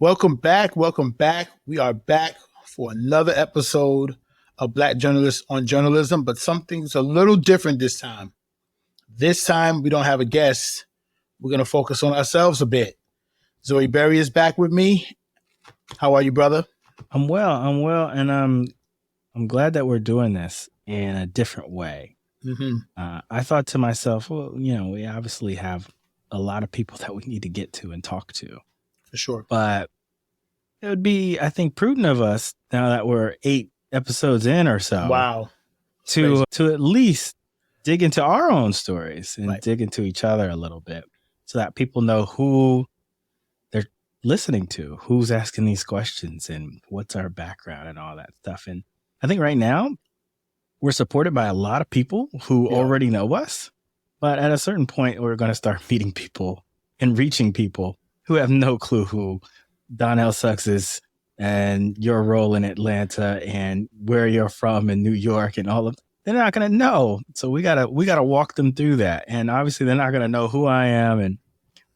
Welcome back. Welcome back. We are back for another episode of Black Journalists on Journalism, but something's a little different this time. This time, we don't have a guest. We're going to focus on ourselves a bit. Zoe Berry is back with me. How are you, brother? I'm well, and I'm glad that we're doing this in a different way. I thought to myself, well, we obviously have a lot of people that we need to get to and talk to. For sure. But it would be, I think, prudent of us, now that we're 8 episodes in or so, Wow, to at least dig into our own stories and Right. dig into each other a little bit so that people know who they're listening to, who's asking these questions and what's our background and all that stuff. And I think right now we're supported by a lot of people who already know us. But at a certain point, we're going to start meeting people and reaching people who have no clue who Donnell Suggs is and your role in Atlanta and where you're from in New York and all of. They're not going to know. So we gotta walk them through that. And obviously, they're not going to know who I am and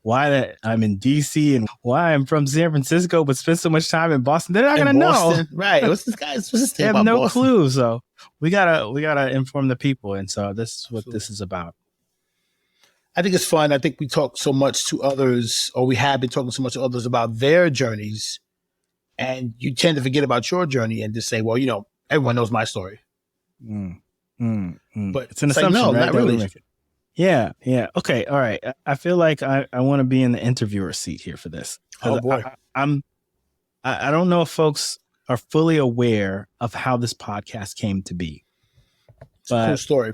why that I'm in DC and why I'm from San Francisco but spent so much time in Boston. They're not going to know. Right. What's this They have no clue. So we gotta inform the people. And so this is what this is about. I think it's fun. I think we talk so much to others, or we have been talking so much to others about their journeys, and you tend to forget about your journey and just say, well, everyone knows my story. But it's an assumption, no, right? not really. Yeah. Okay, all right. I feel like I want to be in the interviewer seat here for this. Oh boy. I don't know if folks are fully aware of how this podcast came to be. It's a cool story.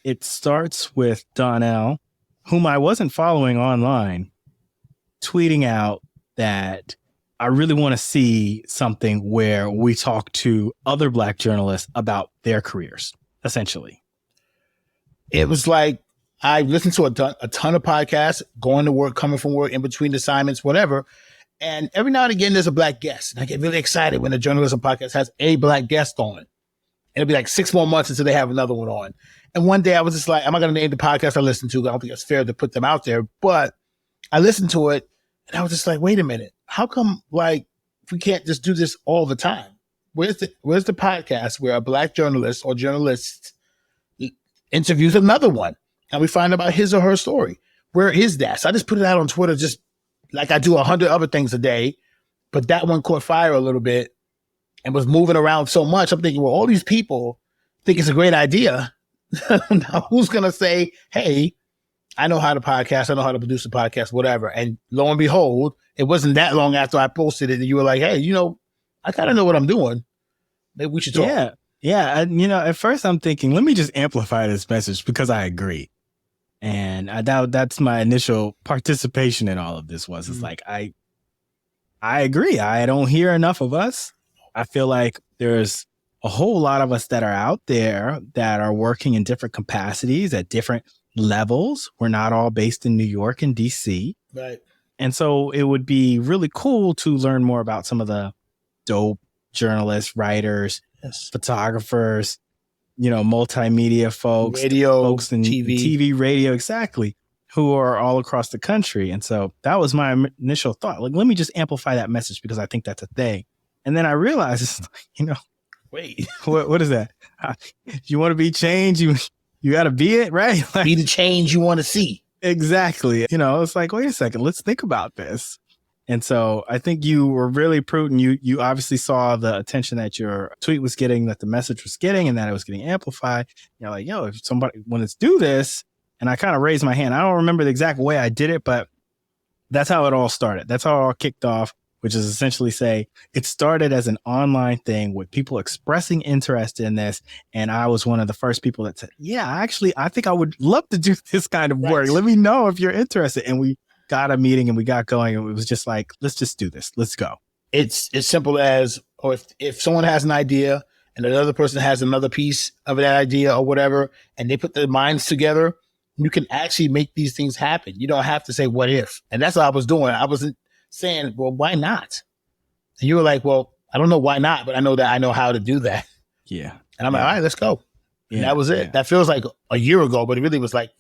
It starts with Donnell, whom I wasn't following online, tweeting out that I really want to see something where we talk to other Black journalists about their careers, essentially. It was like I listened to a ton of podcasts, going to work, coming from work, in between assignments, whatever. And every now and again, there's a Black guest. And I get really excited when a journalism podcast has a Black guest on. And it'll be like 6 more months until they have another one on. And one day I was just like, am I going to name the podcast I listen to? I don't think it's fair to put them out there. But I listened to it and I was just like, wait a minute. How come we can't just do this all the time? Where's the podcast where a Black journalist or journalist interviews another one and we find about his or her story? Where is that? So I just put it out on Twitter, just like I do 100 other things a day. But that one caught fire a little bit and was moving around so much. I'm thinking, well, all these people think it's a great idea. Now, who's going to say, hey, I know how to podcast, I know how to produce a podcast, whatever. And lo and behold, it wasn't that long after I posted it that you were like, hey, I kind of know what I'm doing. Maybe we should talk. Yeah. At first I'm thinking, let me just amplify this message because I agree. And that's my initial participation in all of this was, it's like, I agree. I don't hear enough of us. I feel like there's a whole lot of us that are out there that are working in different capacities at different levels. We're not all based in New York and DC. Right. And so it would be really cool to learn more about some of the dope journalists, writers, photographers, multimedia folks, folks in TV, radio, exactly, who are all across the country. And so that was my initial thought. Like, let me just amplify that message because I think that's a thing. And then I realized, wait, what is that? You want to be changed? You got to be it, right? Like, be the change you want to see. Exactly. It's like, wait a second, let's think about this. And so I think you were really prudent. You obviously saw the attention that your tweet was getting, that the message was getting, and that it was getting amplified. You're like, if somebody want to do this, and I kind of raised my hand. I don't remember the exact way I did it, but that's how it all started. That's how it all kicked off, which is essentially say it started as an online thing with people expressing interest in this. And I was one of the first people that said, I think I would love to do this kind of work. Let me know if you're interested. And we got a meeting and we got going, and it was just like, let's just do this. Let's go. It's as simple as, or if someone has an idea and another person has another piece of that idea or whatever, and they put their minds together, you can actually make these things happen. You don't have to say, what if? And that's what I was doing. I wasn't saying, well, why not? And you were like, well, I don't know why not, but I know that I know how to do that. Yeah. And I'm like, all right, let's go. Yeah. And that was it. Yeah. That feels like a year ago, but it really was like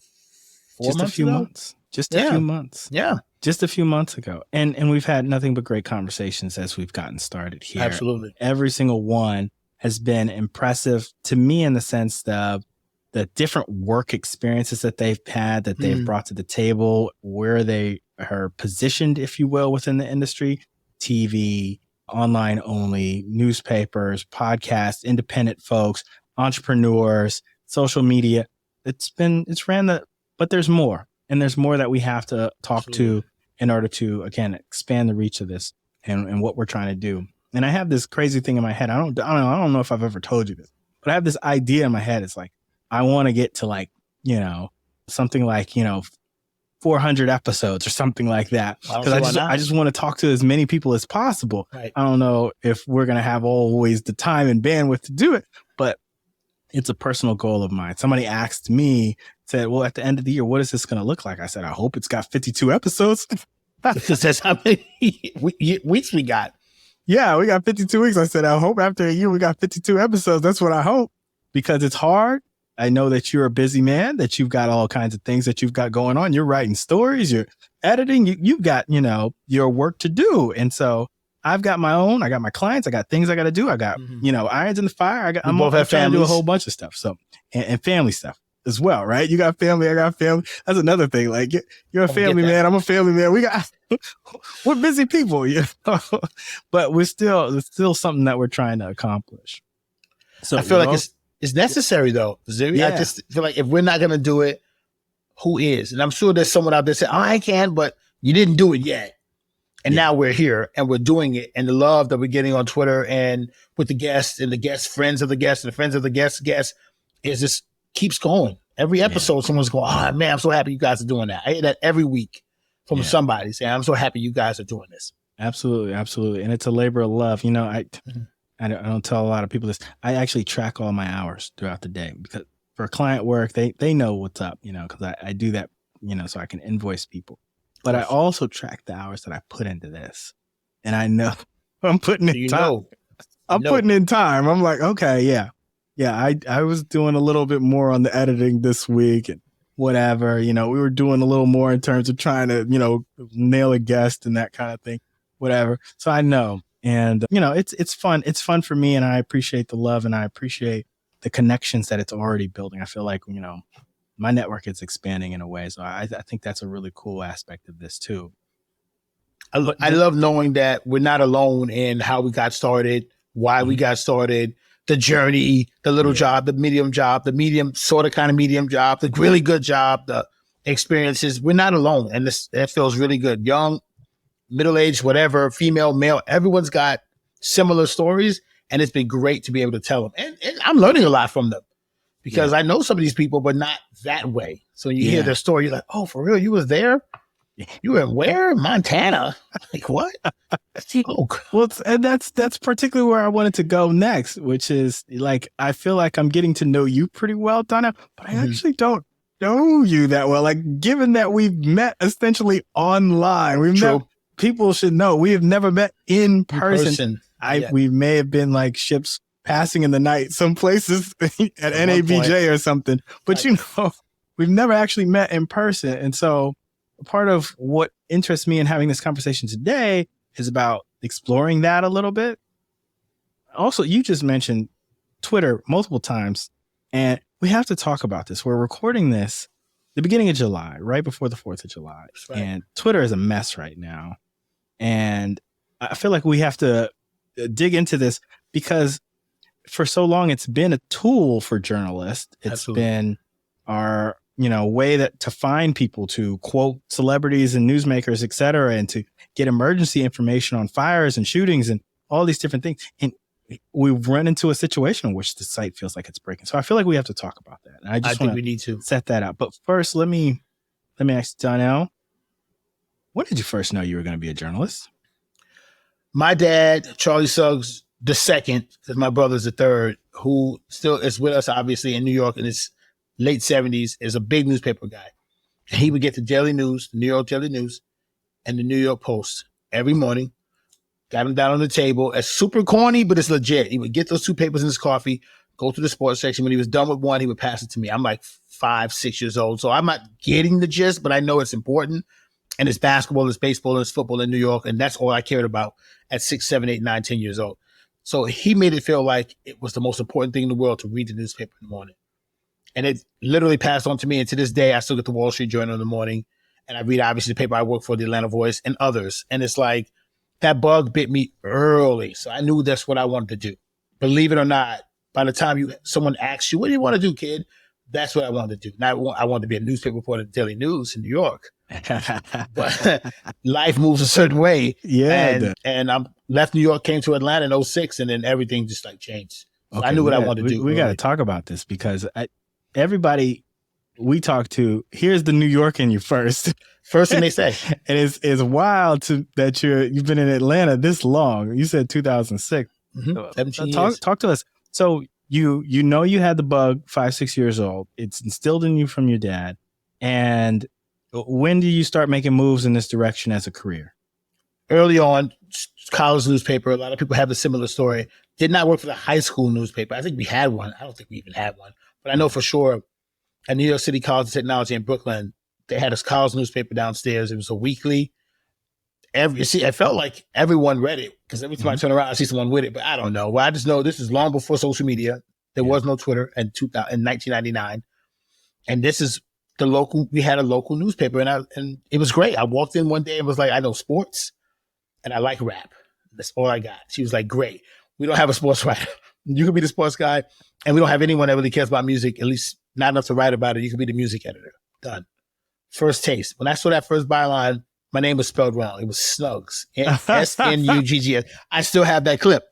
4 months ago. Just a few months. Yeah. just a few months ago. And we've had nothing but great conversations as we've gotten started here. Absolutely. Every single one has been impressive to me in the sense of the different work experiences that they've had, that they've brought to the table, where they are positioned, if you will, within the industry, TV, online only, newspapers, podcasts, independent folks, entrepreneurs, social media. But there's more. And there's more that we have to talk to in order to, again, expand the reach of this and what we're trying to do. And I have this crazy thing in my head. I don't know if I've ever told you this, but I have this idea in my head. It's like, I want to get to like, something like, 400 episodes or something like that. Because I just want to talk to as many people as possible. Right. I don't know if we're going to have always the time and bandwidth to do it, but it's a personal goal of mine. Somebody asked me, said, well, at the end of the year, what is this going to look like? I said, I hope it's got 52 episodes. Because that's how many weeks we got. Yeah, we got 52 weeks. I said, I hope after a year we got 52 episodes. That's what I hope, because it's hard. I know that you're a busy man, that you've got all kinds of things that you've got going on. You're writing stories, you're editing, you've got, your work to do. And so I've got my own, I got my clients, I got things I got to do. I got, irons in the fire. I'm trying to do a whole bunch of stuff. So, and family stuff as well, right? You got family, I got family. That's another thing. Like, you're a family man, I'm a family man. We're busy people, but it's still something that we're trying to accomplish. So I feel like it's necessary though. I just feel like if we're not going to do it, who is? And I'm sure there's someone out there saying, oh, I can, but you didn't do it yet. And now we're here and we're doing it. And the love that we're getting on Twitter and with the guests and the guests, friends of the guests and the friends of the guests is just keeps going. Every episode, someone's going, oh man, I'm so happy you guys are doing that. I hear that every week from somebody saying, I'm so happy you guys are doing this. Absolutely. Absolutely. And it's a labor of love. I don't tell a lot of people this. I actually track all my hours throughout the day, because for client work, they know what's up, because I do that, so I can invoice people. But I also track the hours that I put into this. And I know I'm putting in time. Putting in time. I'm like, okay, yeah. I was doing a little bit more on the editing this week and whatever, we were doing a little more in terms of trying to, nail a guest and that kind of thing, whatever. So I know. And, it's fun. It's fun for me. And I appreciate the love and I appreciate the connections that it's already building. I feel like, my network is expanding in a way. So I think that's a really cool aspect of this too. I love knowing that we're not alone in how we got started, why we got started, the journey, the little job, the medium sort of kind of medium job, the really good job, the experiences. We're not alone. And that feels really good. Young, middle-aged, whatever, female, male, everyone's got similar stories, and it's been great to be able to tell them. And I'm learning a lot from them, because I know some of these people, but not that way. So when you hear their story, you're like, oh, for real, you was there? You were where? Montana? Like, what? Well, and that's particularly where I wanted to go next, which is like, I feel like I'm getting to know you pretty well, Donnell, but I actually don't know you that well. Like, given that we've met essentially online, people should know we have never met in person. We may have been like ships passing in the night, some places at NABJ or something, but we've never actually met in person. And so part of what interests me in having this conversation today is about exploring that a little bit. Also, you just mentioned Twitter multiple times, and we have to talk about this. We're recording this the beginning of July, right before the 4th of July. Right. And Twitter is a mess right now. And I feel like we have to dig into this, because for so long it's been a tool for journalists. It's been our way to find people, to quote celebrities and newsmakers, et cetera, and to get emergency information on fires and shootings and all these different things. And we've run into a situation in which the site feels like it's breaking. So I feel like we have to talk about that. And I think we need to set that up. But first, let me ask Donnell, when did you first know you were going to be a journalist? My dad, Charlie Suggs the second, because my brother's the third, who still is with us, obviously, in New York in his late 70s, is a big newspaper guy. And he would get the Daily News, the New York Daily News, and the New York Post every morning. Got them down on the table. It's super corny, but it's legit. He would get those two papers in his coffee, go to the sports section. When he was done with one, he would pass it to me. I'm like 5, 6 years old. So I'm not getting the gist, but I know it's important. And it's basketball, it's baseball, it's football in New York. And that's all I cared about at 6, 7, 8, 9, 10 years old. So he made it feel like it was the most important thing in the world to read the newspaper in the morning. And it literally passed on to me. And to this day, I still get the Wall Street Journal in the morning. And I read, obviously, the paper I work for, the Atlanta Voice, and others. And it's like that bug bit me early. So I knew that's what I wanted to do. Believe it or not, by the time someone asks you, what do you want to do, kid? That's what I wanted to do. Now, I wanted to be a newspaper reporter at the Daily News in New York. But life moves a certain way. Yeah. And I left New York, came to Atlanta in 2006, and then everything just like changed. So I knew what I wanted to do. We got to talk about this because everybody we talk to, here's the New York in you first. First thing they say. And it's wild that you've been in Atlanta this long. You said 2006. 17 years. Talk to us. So you had the bug 5, 6 years old. It's instilled in you from your dad. And when do you start making moves in this direction as a career? Early on, college newspaper. A lot of people have a similar story. Did not work for the high school newspaper. I think we had one. I don't think we even had one. But I know for sure at New York City College of Technology in Brooklyn, they had a college newspaper downstairs. It was a weekly. I felt like everyone read it because every time I turn around, I see someone with it. But I don't know. Well, I just know this is long before social media. There was no Twitter in 1999. And this is we had a local newspaper and it was great. I walked in one day and was like, I know sports and I like rap. That's all I got. She was like, great. We don't have a sports writer. You can be the sports guy. And we don't have anyone that really cares about music, at least not enough to write about it. You can be the music editor. Done. First taste. When I saw that first byline, my name was spelled wrong. It was Snugs. Snuggs. I still have that clip.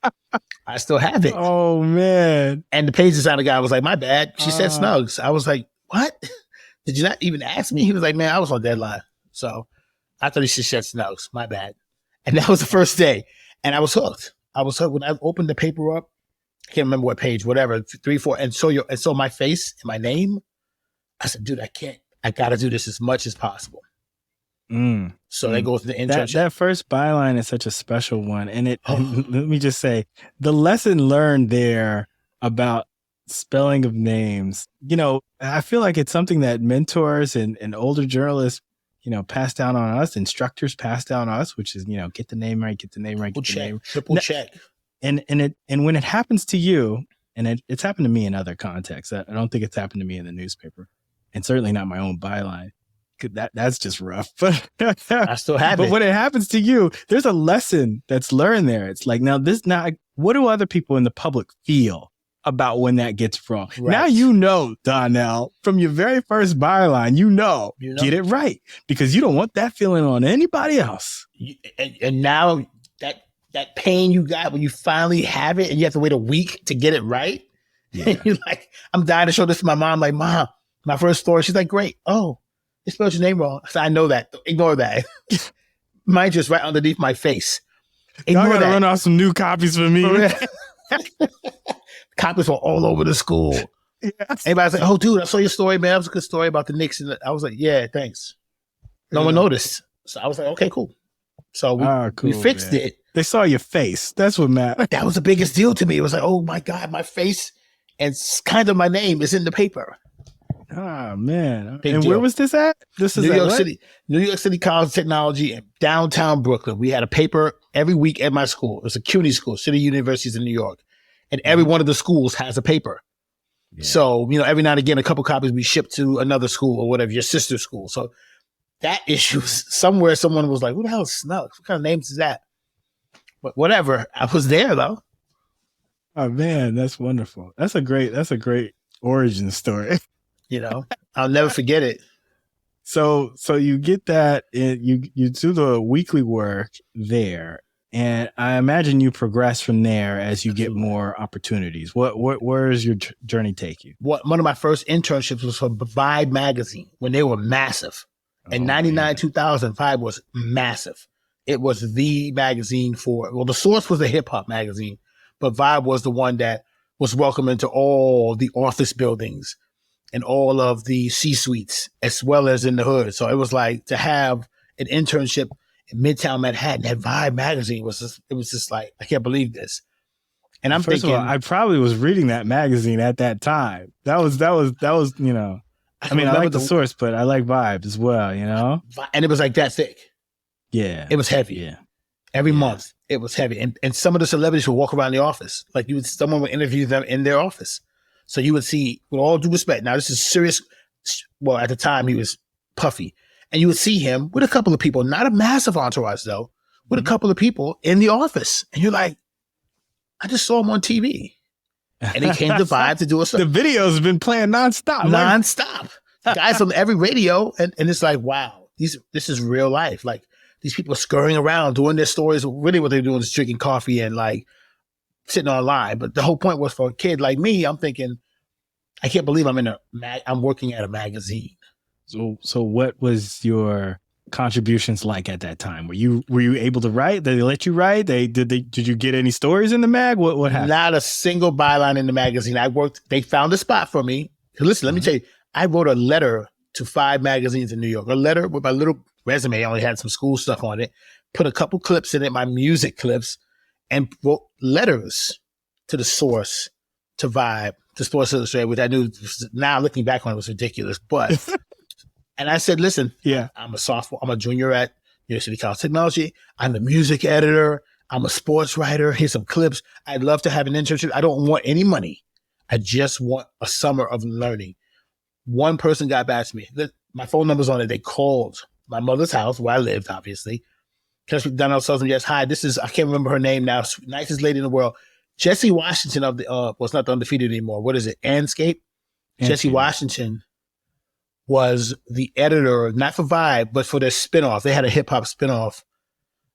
I still have it. Oh, man. And the page designer guy was like, my bad. She said Snugs. I was like, what? Did you not even ask me? He was like, man, I was on deadline. So I thought he should said Snugs. My bad. And that was the first day. And I was hooked. When I opened the paper up. I can't remember what page, whatever, 3, 4. And so my face and my name. I said, dude, I got to do this as much as possible. So they go to the internship. That first byline is such a special one. And let me just say, the lesson learned there about spelling of names, I feel like it's something that mentors and older journalists, pass down on us, instructors pass down on us, which is, get the name right, triple check. And when it happens to you, and it's happened to me in other contexts, I don't think it's happened to me in the newspaper, and certainly not my own byline. That's just rough. I still have it. But when it happens to you, there's a lesson that's learned there. It's like, what do other people in the public feel about when that gets wrong? Right. Now Donnell, from your very first byline, get it right, because you don't want that feeling on anybody else. And now that pain you got when you finally have it and you have to wait a week to get it right. Yeah. And you're like, I'm dying to show this to my mom. Like, Mom, my first story. She's like, great. Oh, you spelled your name wrong. I said, I know that. Ignore that. Mine's just right underneath my face. Y'all gotta run off some new copies for me. Copies were all over the school. Yes. Everybody's like, oh, dude, I saw your story, man. That was a good story about the Knicks. And I was like, yeah, thanks. No one noticed. So I was like, okay, cool. So we fixed it. They saw your face. That's what mattered. That was the biggest deal to me. It was like, oh my God, my face and kind of my name is in the paper. Oh, man. Big deal. Where was this at? This is New York City College of Technology in downtown Brooklyn. We had a paper every week at my school. It was a CUNY school, City Universities in New York. And every one of the schools has a paper. Yeah. So, every now and again, a couple copies we ship to another school or whatever, your sister school. So that issue, somewhere someone was like, who the hell is Snugs? What kind of names is that? But whatever. I was there, though. Oh, man, that's wonderful. That's a great origin story. I'll never forget it. So you get that, you do the weekly work there, and I imagine you progress from there as you get more opportunities. Where does your journey take you? One of my first internships was for Vibe magazine when they were massive. In 99, 2000, Vibe was massive. It was the magazine the Source was a hip hop magazine, but Vibe was the one that was welcome into all the office buildings and all of the C-suites, as well as in the hood. So it was like to have an internship in Midtown Manhattan at Vibe magazine was just like, I can't believe this. And First of all, I probably was reading that magazine at that time. That was. I mean, I like the source, but I like Vibes as well, you know? And it was like that thick. Yeah. It was heavy. Yeah. Every month, it was heavy. And some of the celebrities would walk around the office. Like someone would interview them in their office. So you would see, with all due respect, now this is serious. Well, at the time, he was puffy. And you would see him with a couple of people, not a massive entourage, though, with a couple of people in the office. And you're like, I just saw him on TV. And he came to Vibe to do a show. The video's been playing nonstop. Nonstop. Guys on every radio. And it's like, wow, this is real life. Like, these people are scurrying around doing their stories. Really what they're doing is drinking coffee and like sitting online. But the whole point was for a kid like me, I'm thinking, I can't believe I'm working at a magazine. So what was your contributions like at that time? Were you able to write? Did they let you write? Did you get any stories in the mag? What happened? Not a single byline in the magazine. They found a spot for me. Listen, let me tell you, I wrote a letter to 5 magazines in New York, a letter with my little resume. I only had some school stuff on it, put a couple clips in it, my music clips, and wrote letters to the source, to Vibe, to Sports Illustrated, which I knew now looking back on it was ridiculous. But, and I said, listen, I'm a sophomore, I'm a junior at University College of Technology. I'm the music editor. I'm a sports writer. Here's some clips. I'd love to have an internship. I don't want any money. I just want a summer of learning. One person got back to me. My phone number's on it. They called my mother's house where I lived, obviously. Donnell Suggs, yes, hi, this is, I can't remember her name now, nicest lady in the world. Jesse Washington of the, well, it's not the Undefeated anymore. What is it? Anscape? Jesse Washington was the editor, not for Vibe, but for their spinoff. They had a hip hop spinoff.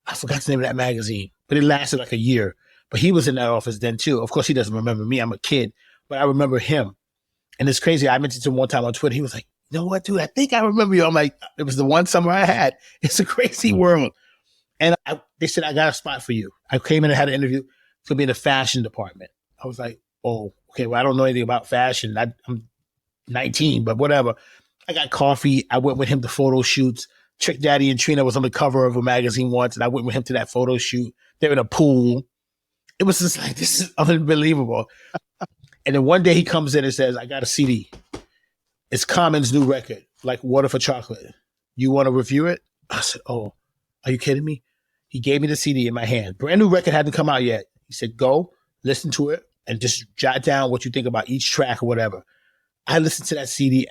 I forgot the name of that magazine, but it lasted like a year. But he was in that office then too. Of course, he doesn't remember me. I'm a kid, but I remember him. And it's crazy. I mentioned to him one time on Twitter. He was like, you know what, dude? I think I remember you. I'm like, it was the one summer I had. It's a crazy world. And they said, I got a spot for you. I came in and had an interview to be in the fashion department. I was like, oh, okay, well, I don't know anything about fashion. I'm 19, but whatever. I got coffee. I went with him to photo shoots. Trick Daddy and Trina was on the cover of a magazine once, and I went with him to that photo shoot. They're in a pool. It was just like, this is unbelievable. And then one day he comes in and says, I got a CD. It's Common's new record, like Water for Chocolate. You want to review it? I said, oh, are you kidding me? He gave me the CD in my hand. Brand new record hadn't come out yet. He said, go, listen to it, and just jot down what you think about each track or whatever. I listened to that CD.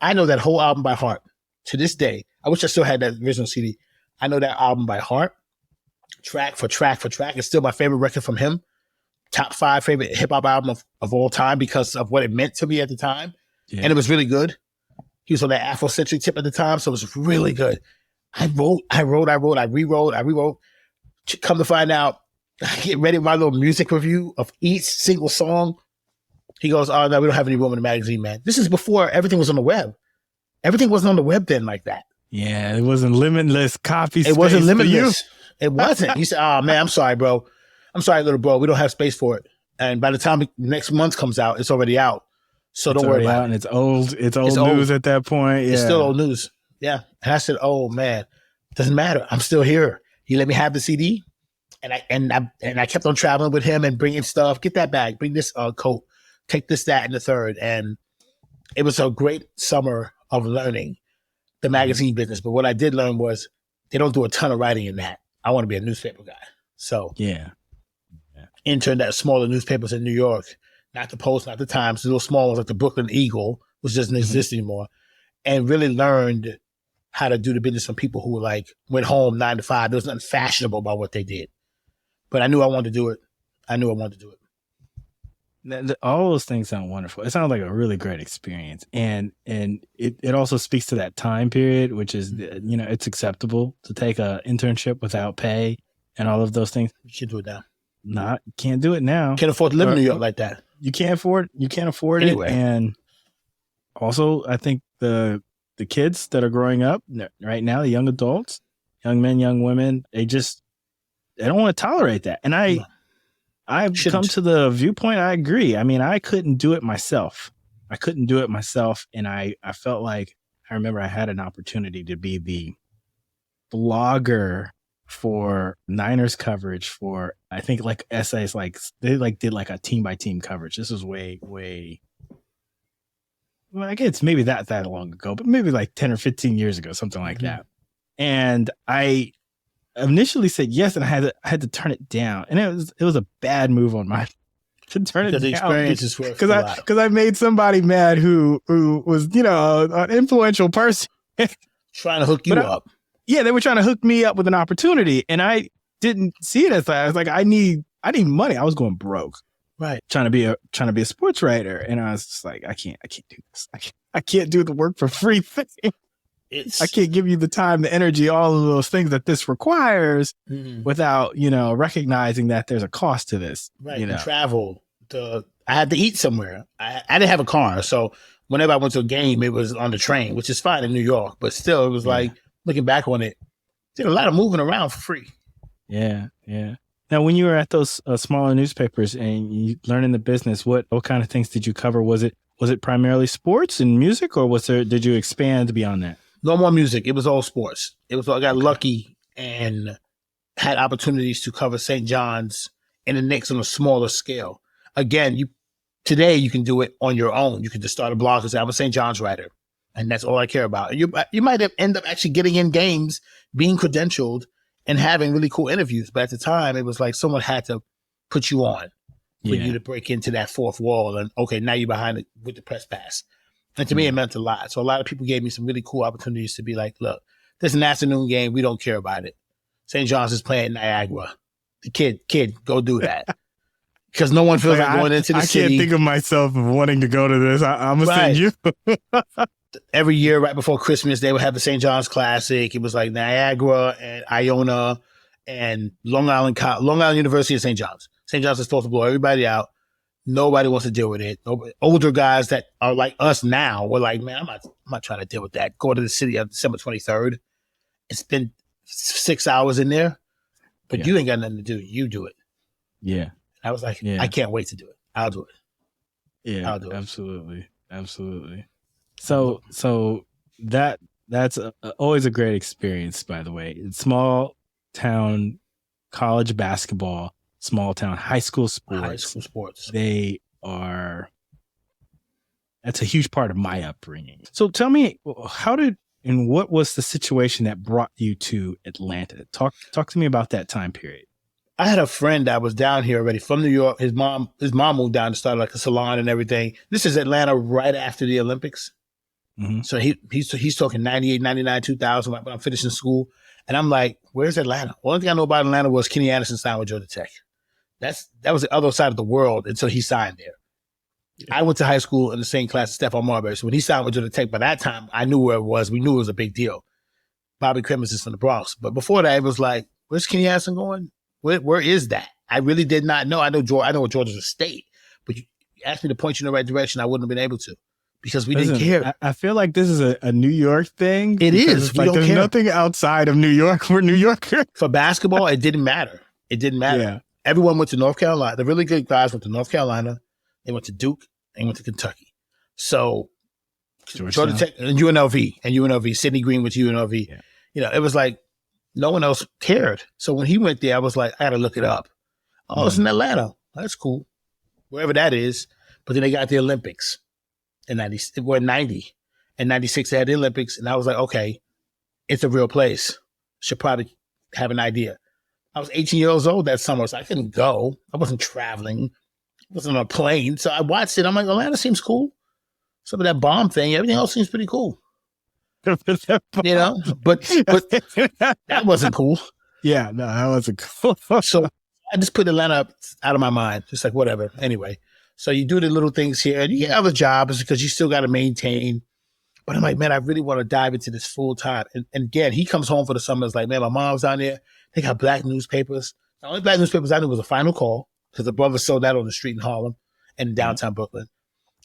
I know that whole album by heart to this day. I wish I still had that original CD. I know that album by heart, track for track for track. It's still my favorite record from him. Top 5 favorite hip hop album of all time because of what it meant to me at the time. Yeah. And it was really good. He was on that Afrocentric tip at the time, so it was really good. I rewrote, I rewrote. Come to find out, I get ready with my little music review of each single song. He goes, oh, no, we don't have any room in the magazine, man. This is before everything was on the web. Everything wasn't on the web then like that. Yeah, it wasn't limitless copy space. It wasn't limitless. It wasn't. He said, oh, man, I'm sorry, bro. I'm sorry, little bro. We don't have space for it. And by the time next month comes out, it's already out. So don't worry about it. And it's old. It's old news at that point. Yeah. It's still old news. Yeah. And I said, oh, man, doesn't matter. I'm still here. He let me have the CD. And I kept on traveling with him and bringing stuff. Get that bag. Bring this coat. Take this, that, and the third. And it was a great summer of learning the magazine business. But what I did learn was they don't do a ton of writing in that. I want to be a newspaper guy. So interned at smaller newspapers in New York, not the Post, not the Times, the little small ones like the Brooklyn Eagle, which doesn't exist anymore, and really learned how to do the business from people who like went home 9 to 5. There was nothing fashionable about what they did. But I knew I wanted to do it. All those things sound wonderful. It sounds like a really great experience. And it also speaks to that time period, which is, it's acceptable to take an internship without pay and all of those things. You should do it now. Can't do it now. Can't afford to live in New York like that. You can't afford anyway. It. And also, I think the kids that are growing up right now, the young adults, young men, young women, they don't want to tolerate that. And I've come to the viewpoint. I agree. I mean, I couldn't do it myself. And I felt like, I remember I had an opportunity to be the blogger for Niners coverage for, I think like essays, like they like did like a team by team coverage. This was way well, I guess maybe that long ago, but maybe like 10 or 15 years ago, something like that. And I initially said yes, and I had to turn it down, and it was a bad move on my to turn Because it the down experience is worth a lot. because I made somebody mad who was an influential person Trying to hook you up. Yeah, they were trying to hook me up with an opportunity, and I didn't see it as that. I was like, I need money. I was going broke, right? Trying to be a sports writer, and I was just like, I can't do this. I can't do the work for free thing. I can't give you the time, the energy, all of those things that this requires without, recognizing that there's a cost to this. Right. And travel. I had to eat somewhere. I didn't have a car. So whenever I went to a game, it was on the train, which is fine in New York. But still, it was like, looking back on it, did a lot of moving around for free. Yeah. Yeah. Now, when you were at those smaller newspapers and you learning the business, what kind of things did you cover? Was it primarily sports and music, or did you expand beyond that? No more music. It was all sports. I got lucky and had opportunities to cover St. John's and the Knicks on a smaller scale. Again, today you can do it on your own. You can just start a blog and say, I'm a St. John's writer, and that's all I care about. And you might end up actually getting in games, being credentialed, and having really cool interviews. But at the time, it was like someone had to put you on for you to break into that fourth wall. And okay, now you're behind it with the press pass. And to me, it meant a lot. So a lot of people gave me some really cool opportunities to be like, look, this is an afternoon game. We don't care about it. St. John's is playing Niagara. The kid, go do that. Because no one feels like going into the city. I can't think of myself wanting to go to this. I'm going to send you. Every year, right before Christmas, they would have the St. John's Classic. It was like Niagara and Iona and Long Island University and St. John's. St. John's is supposed to blow everybody out. Nobody wants to deal with it. Older guys that are like us now were like, man, I'm not trying to deal with that. Go to the city on December 23rd. It's been 6 hours in there, but you ain't got nothing to do. You do it. Yeah. I was like, I can't wait to do it. I'll do it. Yeah, I'll do it. Absolutely. So that's always a great experience, by the way. It's small town college basketball, small town high school sports. That's a huge part of my upbringing. So tell me, what was the situation that brought you to Atlanta? Talk to me about that time period. I had a friend that was down here already from New York. His mom moved down to start like a salon and everything. This is Atlanta right after the Olympics. Mm-hmm. So he's talking 98, 99, 2000 when I'm finishing school. And I'm like, where's Atlanta? Only thing I know about Atlanta was Kenny Anderson signed with Georgia Tech. That was the other side of the world until he signed there. Yeah. I went to high school in the same class as Stephon Marbury. So when he signed with Georgia Tech, by that time, I knew where it was. We knew it was a big deal. Bobby Cremins is from the Bronx. But before that, it was like, where's Kenny Anderson going? Where is that? I really did not know. I know Georgia's a state, but you asked me to point you in the right direction, I wouldn't have been able to because we didn't care. I feel like this is a New York thing. It is. We don't there's care. Nothing outside of New York. We're New Yorkers. For basketball, it didn't matter. Yeah. Everyone went to North Carolina. The really good guys went to North Carolina. They went to Duke. They went to Kentucky. So Georgia Tech and UNLV. Sidney Green went to UNLV. Yeah. It was like, no one else cared. So when he went there, I was like, I got to look it up. Oh, it's in Atlanta. That's cool. Wherever that is. But then they got the Olympics in 90. In 96, they had the Olympics. And I was like, okay, it's a real place. Should probably have an idea. I was 18 years old that summer, so I couldn't go. I wasn't traveling. I wasn't on a plane. So I watched it. I'm like, Atlanta seems cool. Some of that bomb thing, everything else seems pretty cool. But that wasn't cool. Yeah, no, that wasn't cool. So I just put Atlanta out of my mind, just like whatever. Anyway, so you do the little things here, and you get other jobs because you still got to maintain. But I'm like, man, I really want to dive into this full time. And again, he comes home for the summer. It's like, man, my mom's down there. They got black newspapers. The only black newspapers I knew was a Final Call because the brother sold that on the street in Harlem and in downtown Brooklyn.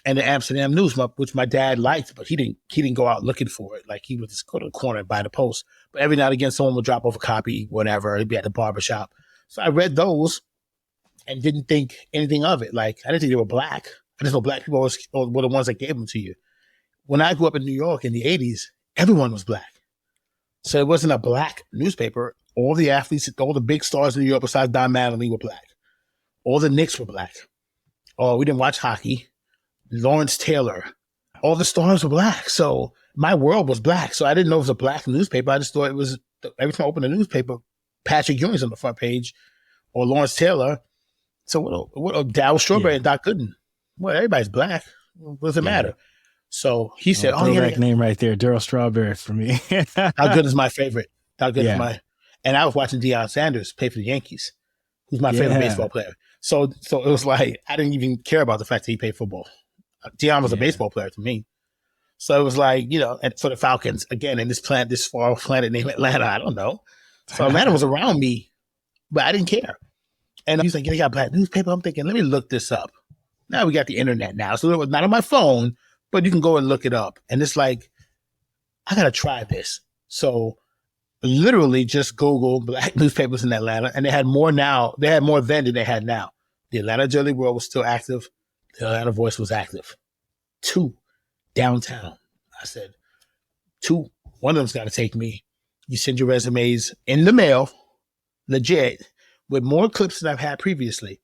And the Amsterdam News, which my dad liked, but he didn't go out looking for it. Like he would just go to the corner and buy the Post. But every now and again, someone would drop off a copy, whatever. He'd be at the barbershop. So I read those and didn't think anything of it. Like I didn't think they were black. I just know black people were the ones that gave them to you. When I grew up in New York in the 80s, everyone was black. So it wasn't a black newspaper. All the athletes, all the big stars in New York besides Don Mattingly were black. All the Knicks were black. Oh, we didn't watch hockey. Lawrence Taylor. all the stars were black. So my world was black. So I didn't know it was a black newspaper. I just thought it was, every time I opened a newspaper, Patrick Ewing's on the front page or Lawrence Taylor. So what Dow Strawberry and Doc Gooden. Well, everybody's black. What does it matter? So he said, throwback name right there, Daryl Strawberry for me. Doc Gooden's my favorite. Doc Gooden's my, and I was watching Deion Sanders play for the Yankees, who's my favorite baseball player. So it was like, I didn't even care about the fact that he played football. Deion was a baseball player to me. So it was like, you know, and for the Falcons, again, in this far off planet named Atlanta, I don't know. So Atlanta was around me, but I didn't care. And he's like, you got a black newspaper? I'm thinking, let me look this up. Now we got the internet now. So it was not on my phone, but you can go and look it up. And it's like, I got to try this. So literally just Google black newspapers in Atlanta. And they had more now. They had more then than they had now. The Atlanta Daily World was still active. The Atlanta Voice was active. 2 downtown. I said, 2. One of them's got to take me. You send your resumes in the mail, legit, with more clips than I've had previously.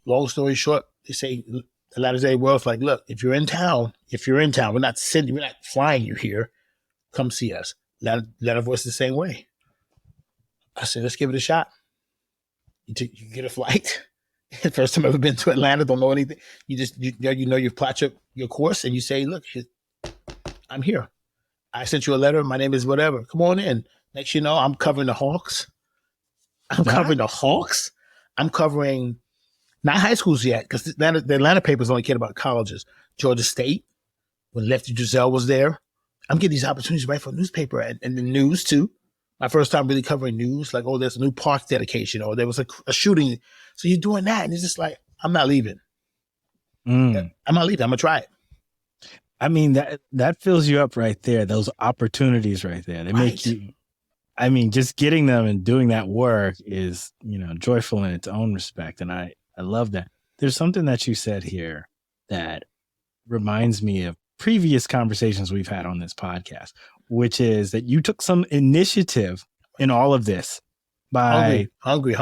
Long story short, they say Atlanta Daily World's like, look, if you're in town, we're not flying you here. Come see us. Atlanta Voice the same way. I said, let's give it a shot. You get a flight. First time I've ever been to Atlanta, don't know anything. You plot your course and you say, look, I'm here. I sent you a letter. My name is whatever. Come on in. Next, you know, I'm covering the Hawks. I'm covering not high schools yet, because the Atlanta papers only cared about colleges. Georgia State, when Lefty Driesell was there. I'm getting these opportunities right for a newspaper and the news too. My first time really covering news, like, oh, there's a new park dedication, or there was a shooting. So you're doing that, and it's just like, I'm not leaving. I'm not leaving. I'm gonna try it. I mean, that fills you up right there. Those opportunities right there. They make you, I mean, just getting them and doing that work is, you know, joyful in its own respect. And I love that. There's something that you said here that reminds me of previous conversations we've had on this podcast, which is that you took some initiative in all of this by hungry.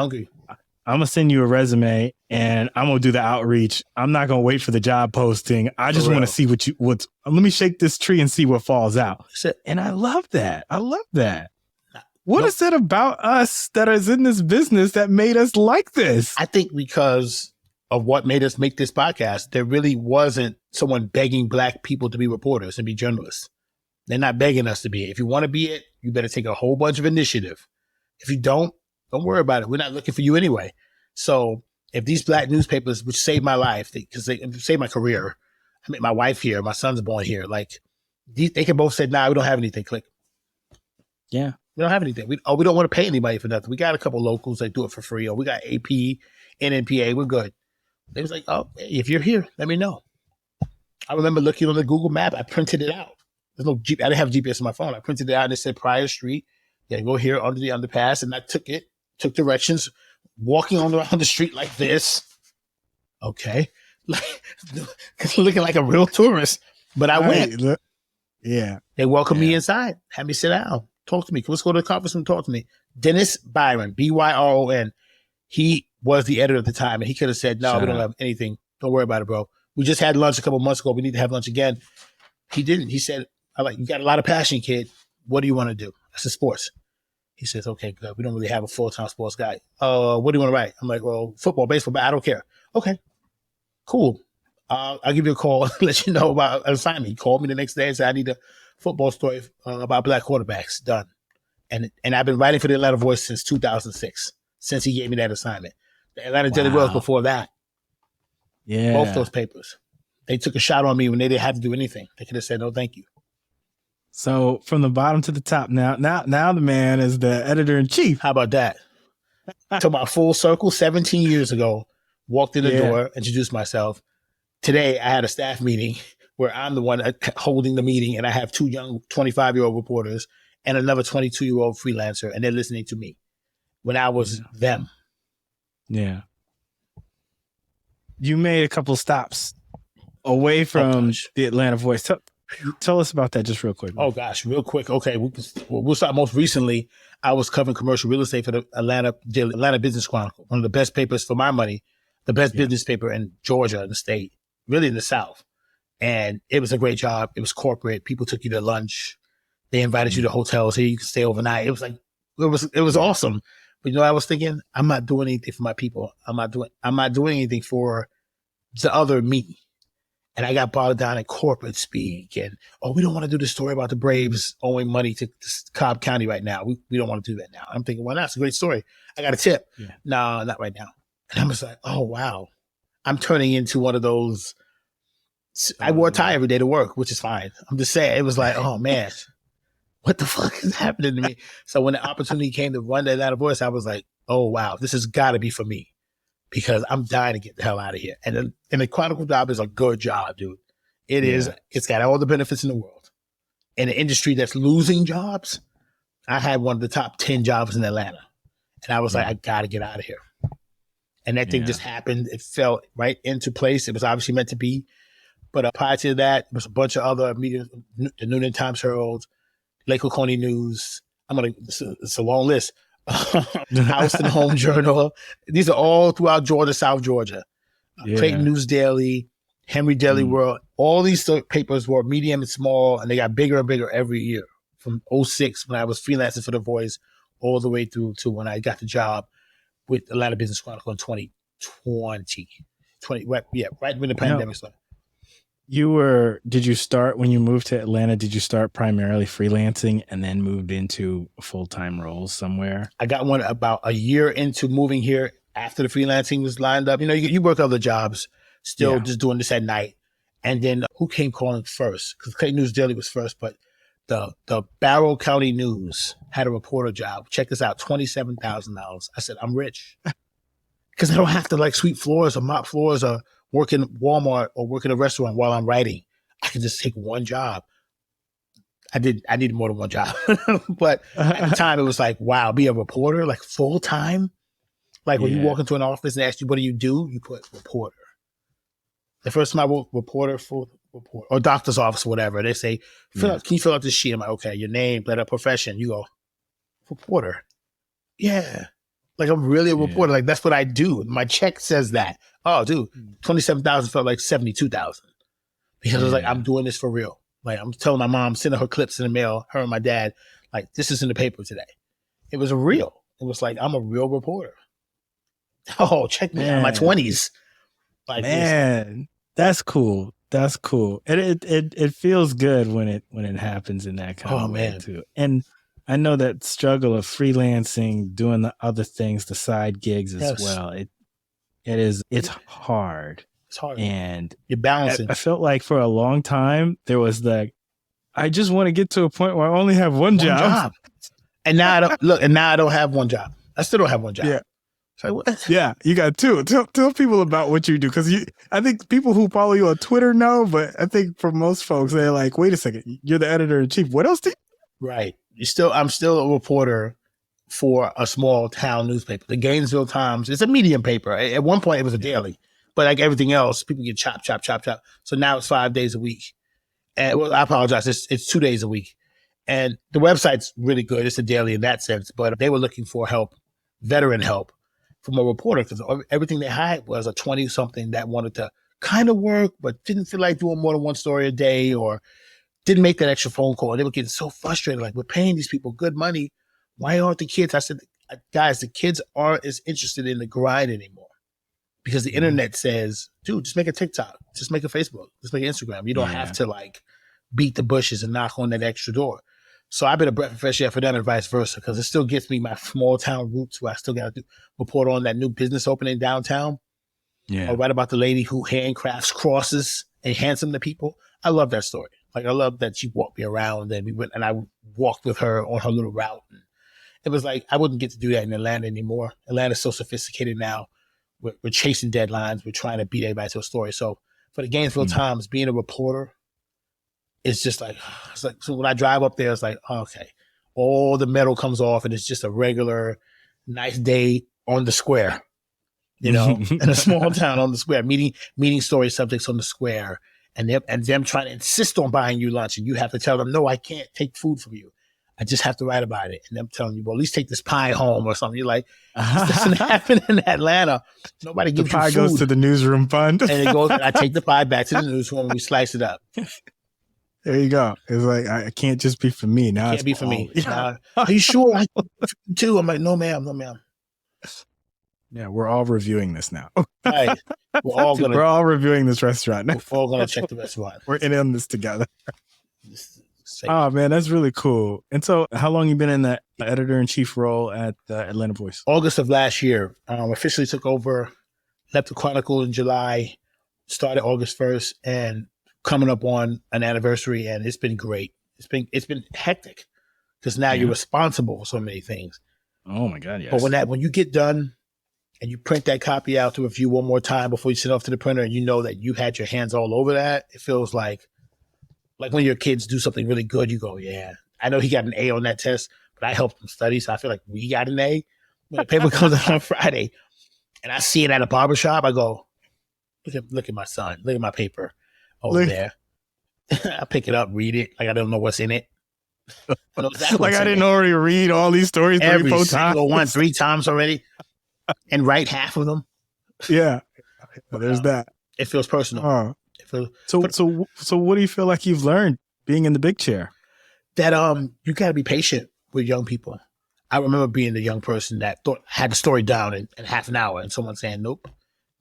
I'm going to send you a resume and I'm going to do the outreach. I'm not going to wait for the job posting. I just want to see let me shake this tree and see what falls out. And I love that. What is it about us that is in this business that made us like this? I think because of what made us make this podcast, there really wasn't someone begging black people to be reporters and be journalists. They're not begging us to be it. If you want to be it, you better take a whole bunch of initiative. If you don't worry about it. We're not looking for you anyway. So if these black newspapers, which saved my life, because they saved my career, I met my wife here, my son's born here, like they can both say, nah, we don't have anything, click. Yeah. We don't have anything. We don't want to pay anybody for nothing. We got a couple locals that do it for free, or we got AP, NNPA, we're good. They was like, oh, if you're here, let me know. I remember looking on the Google map, I printed it out. There's no I didn't have GPS on my phone. I printed it out and it said Pryor Street. Yeah, go here under the underpass, and I took directions, walking on around the street like this. Okay. Like, looking like a real tourist. But I went. Yeah. They welcomed me inside, had me sit down, talk to me. Let's go to the conference room, talk to me. Dennis Byron, Byron. He was the editor at the time, and he could have said, no, we don't have anything. Don't worry about it, bro. We just had lunch a couple months ago. We need to have lunch again. He didn't. He said, you got a lot of passion, kid. What do you want to do? I said, sports. He says, okay, good. We don't really have a full-time sports guy. What do you want to write? I'm like, well, football, baseball, but I don't care. Okay, cool. I'll give you a call and let you know about an assignment. He called me the next day and said, I need a football story about black quarterbacks done. And I've been writing for the Atlanta Voice since 2006, since he gave me that assignment. The Atlanta Daily World before that. Yeah. Both those papers. They took a shot on me when they didn't have to do anything. They could have said, no, thank you. So from the bottom to the top, now the man is the editor-in-chief. How about that? To my full circle, 17 years ago, walked in the door, introduced myself. Today, I had a staff meeting where I'm the one holding the meeting, and I have 2 young 25-year-old reporters and another 22-year-old freelancer, and they're listening to me when I was them. Yeah. You made a couple stops away from the Atlanta Voice. Tell us about that just real quick. Oh, gosh, real quick. Okay, we'll start. Most recently, I was covering commercial real estate for the Atlanta Business Chronicle, one of the best papers for my money, the best business paper in Georgia, in the state, really in the South. And it was a great job. It was corporate. People took you to lunch. They invited you to hotels here. You could stay overnight. It was like, it was awesome. But you know, I was thinking, I'm not doing anything for my people. I'm not doing anything for the other me. And I got bogged down in corporate speak and, oh, we don't want to do the story about the Braves owing money to Cobb County right now. We don't want to do that now. I'm thinking, well, that's a great story. I got a tip. Yeah. No, not right now. And I was like, oh, wow. I'm turning into one of those. I wore a tie every day to work, which is fine. I'm just saying, it was like, oh, man, what the fuck is happening to me? So when the opportunity came to run that Atlanta Voice, I was like, oh, wow, this has got to be for me. Because I'm dying to get the hell out of here. And the Chronicle job is a good job, dude. It is. It's got all the benefits in the world. In an industry that's losing jobs, I had one of the top 10 jobs in Atlanta. And I was like, I got to get out of here. And that thing just happened. It fell right into place. It was obviously meant to be. But prior to that, there was a bunch of other media, the Noonan Times Herald, Lake Oconee News. It's a long list. Houston Home Journal. These are all throughout Georgia, South Georgia. Clayton News Daily, Henry Daily World. All these papers were medium and small, and they got bigger and bigger every year. From 2006, when I was freelancing for The Voice, all the way through to when I got the job with Atlanta Business Chronicle in 2020. Right when the pandemic started. Did you start when you moved to Atlanta? Did you start primarily freelancing and then moved into full-time roles somewhere? I got one about a year into moving here after the freelancing was lined up. You know, you work other jobs, still just doing this at night. And then who came calling first? Because Clayton News Daily was first, but the Barrow County News had a reporter job. Check this out, $27,000. I said, I'm rich. Because I don't have to like sweep floors or mop floors or work in Walmart or work in a restaurant while I'm writing. I can just take one job. I needed more than one job. But at the time it was like, wow, be a reporter, like full time. Like when you walk into an office and ask you, what do? You put reporter. The first time I wrote reporter or doctor's office, or whatever, they say, can you fill out this sheet? I'm like, okay, your name, letter, profession. You go, reporter. Yeah. Like I'm really a reporter. Like that's what I do. My check says that. Oh, dude, 27,000 felt like 72,000 because I was like, I'm doing this for real. Like I'm telling my mom, sending her clips in the mail, her and my dad, like this is in the paper today. It was real. It was like, I'm a real reporter. Oh, check me out in my 20s. Like, man, that's cool. That's cool. It feels good when it happens in that kind of way too. And I know that struggle of freelancing, doing the other things, the side gigs as well. It's hard. It's hard. And you're balancing. I felt like for a long time there was I just want to get to a point where I only have one job. And now I don't have one job. I still don't have one job. Yeah. So what? Yeah, you got two. Tell people about what you do, because I think people who follow you on Twitter know, but I think for most folks they're like, wait a second, you're the editor-in-chief. What else do you? Right. I'm still a reporter for a small town newspaper. The Gainesville Times. It's a medium paper. At one point it was a daily, but like everything else, people get chop. So now it's 5 days a week. And I apologize. It's 2 days a week. And the website's really good. It's a daily in that sense, but they were looking for help, veteran help from a reporter, because everything they hired was a 20-something that wanted to kind of work, but didn't feel like doing more than one story a day or didn't make that extra phone call. They were getting so frustrated. Like, we're paying these people good money. Why aren't the kids? I said, guys, the kids aren't as interested in the grind anymore because the internet says, dude, just make a TikTok, just make a Facebook, just make an Instagram. You don't have to like beat the bushes and knock on that extra door. So I've been a breath of fresh air for them and vice versa, because it still gets me my small town roots where I still got to report on that new business opening downtown. Yeah. Or write about the lady who handcrafts crosses and hands them to people. I love that story. Like, I love that she walked me around and we went and I walked with her on her little route. And it was like, I wouldn't get to do that in Atlanta anymore. Atlanta's so sophisticated now. We're chasing deadlines. We're trying to beat everybody to a story. So for the Gainesville Times, being a reporter, it's just like, so when I drive up there, it's like, okay, all the metal comes off and it's just a regular nice day on the square, you know, in a small town on the square, meeting story subjects on the square, and them trying to insist on buying you lunch, and you have to tell them, no, I can't take food from you. I just have to write about it. And I'm telling you, well, at least take this pie home or something. You're like, this doesn't happen in Atlanta. Nobody gives the pie you food. goes to the newsroom fund. And it goes, I take the pie back to the newsroom and we slice it up. There you go. It's like, I can't just be for me. Now it can't be for me. Now, are you sure? Too? I'm like, no, ma'am. Yeah, we're all reviewing this now. Right. We're all reviewing this restaurant. We're all going to check the restaurant. We're in on this together. Oh, man, that's really cool. And so how long you been in the editor-in-chief role at Atlanta Voice? August of last year. Officially took over, left the Chronicle in July, started August 1st, and coming up on an anniversary, and it's been great. It's been hectic because now you're responsible for so many things. Oh, my God, yes. But when you get done, and you print that copy out to review one more time before you send it off to the printer, and you know that you had your hands all over that, it feels like when your kids do something really good, you go, yeah. I know he got an A on that test, but I helped him study, so I feel like we got an A. When the paper comes out on Friday, and I see it at a barbershop, I go, look at my son. Look at my paper over there. I pick it up, read it, like I don't know what's in it. I like I didn't already read all these stories every single one 3 times already. And write half of them. Yeah. Well, there's that. It feels personal. So what do you feel like you've learned being in the big chair? That you got to be patient with young people. I remember being the young person that had the story down in half an hour, and someone saying, "Nope,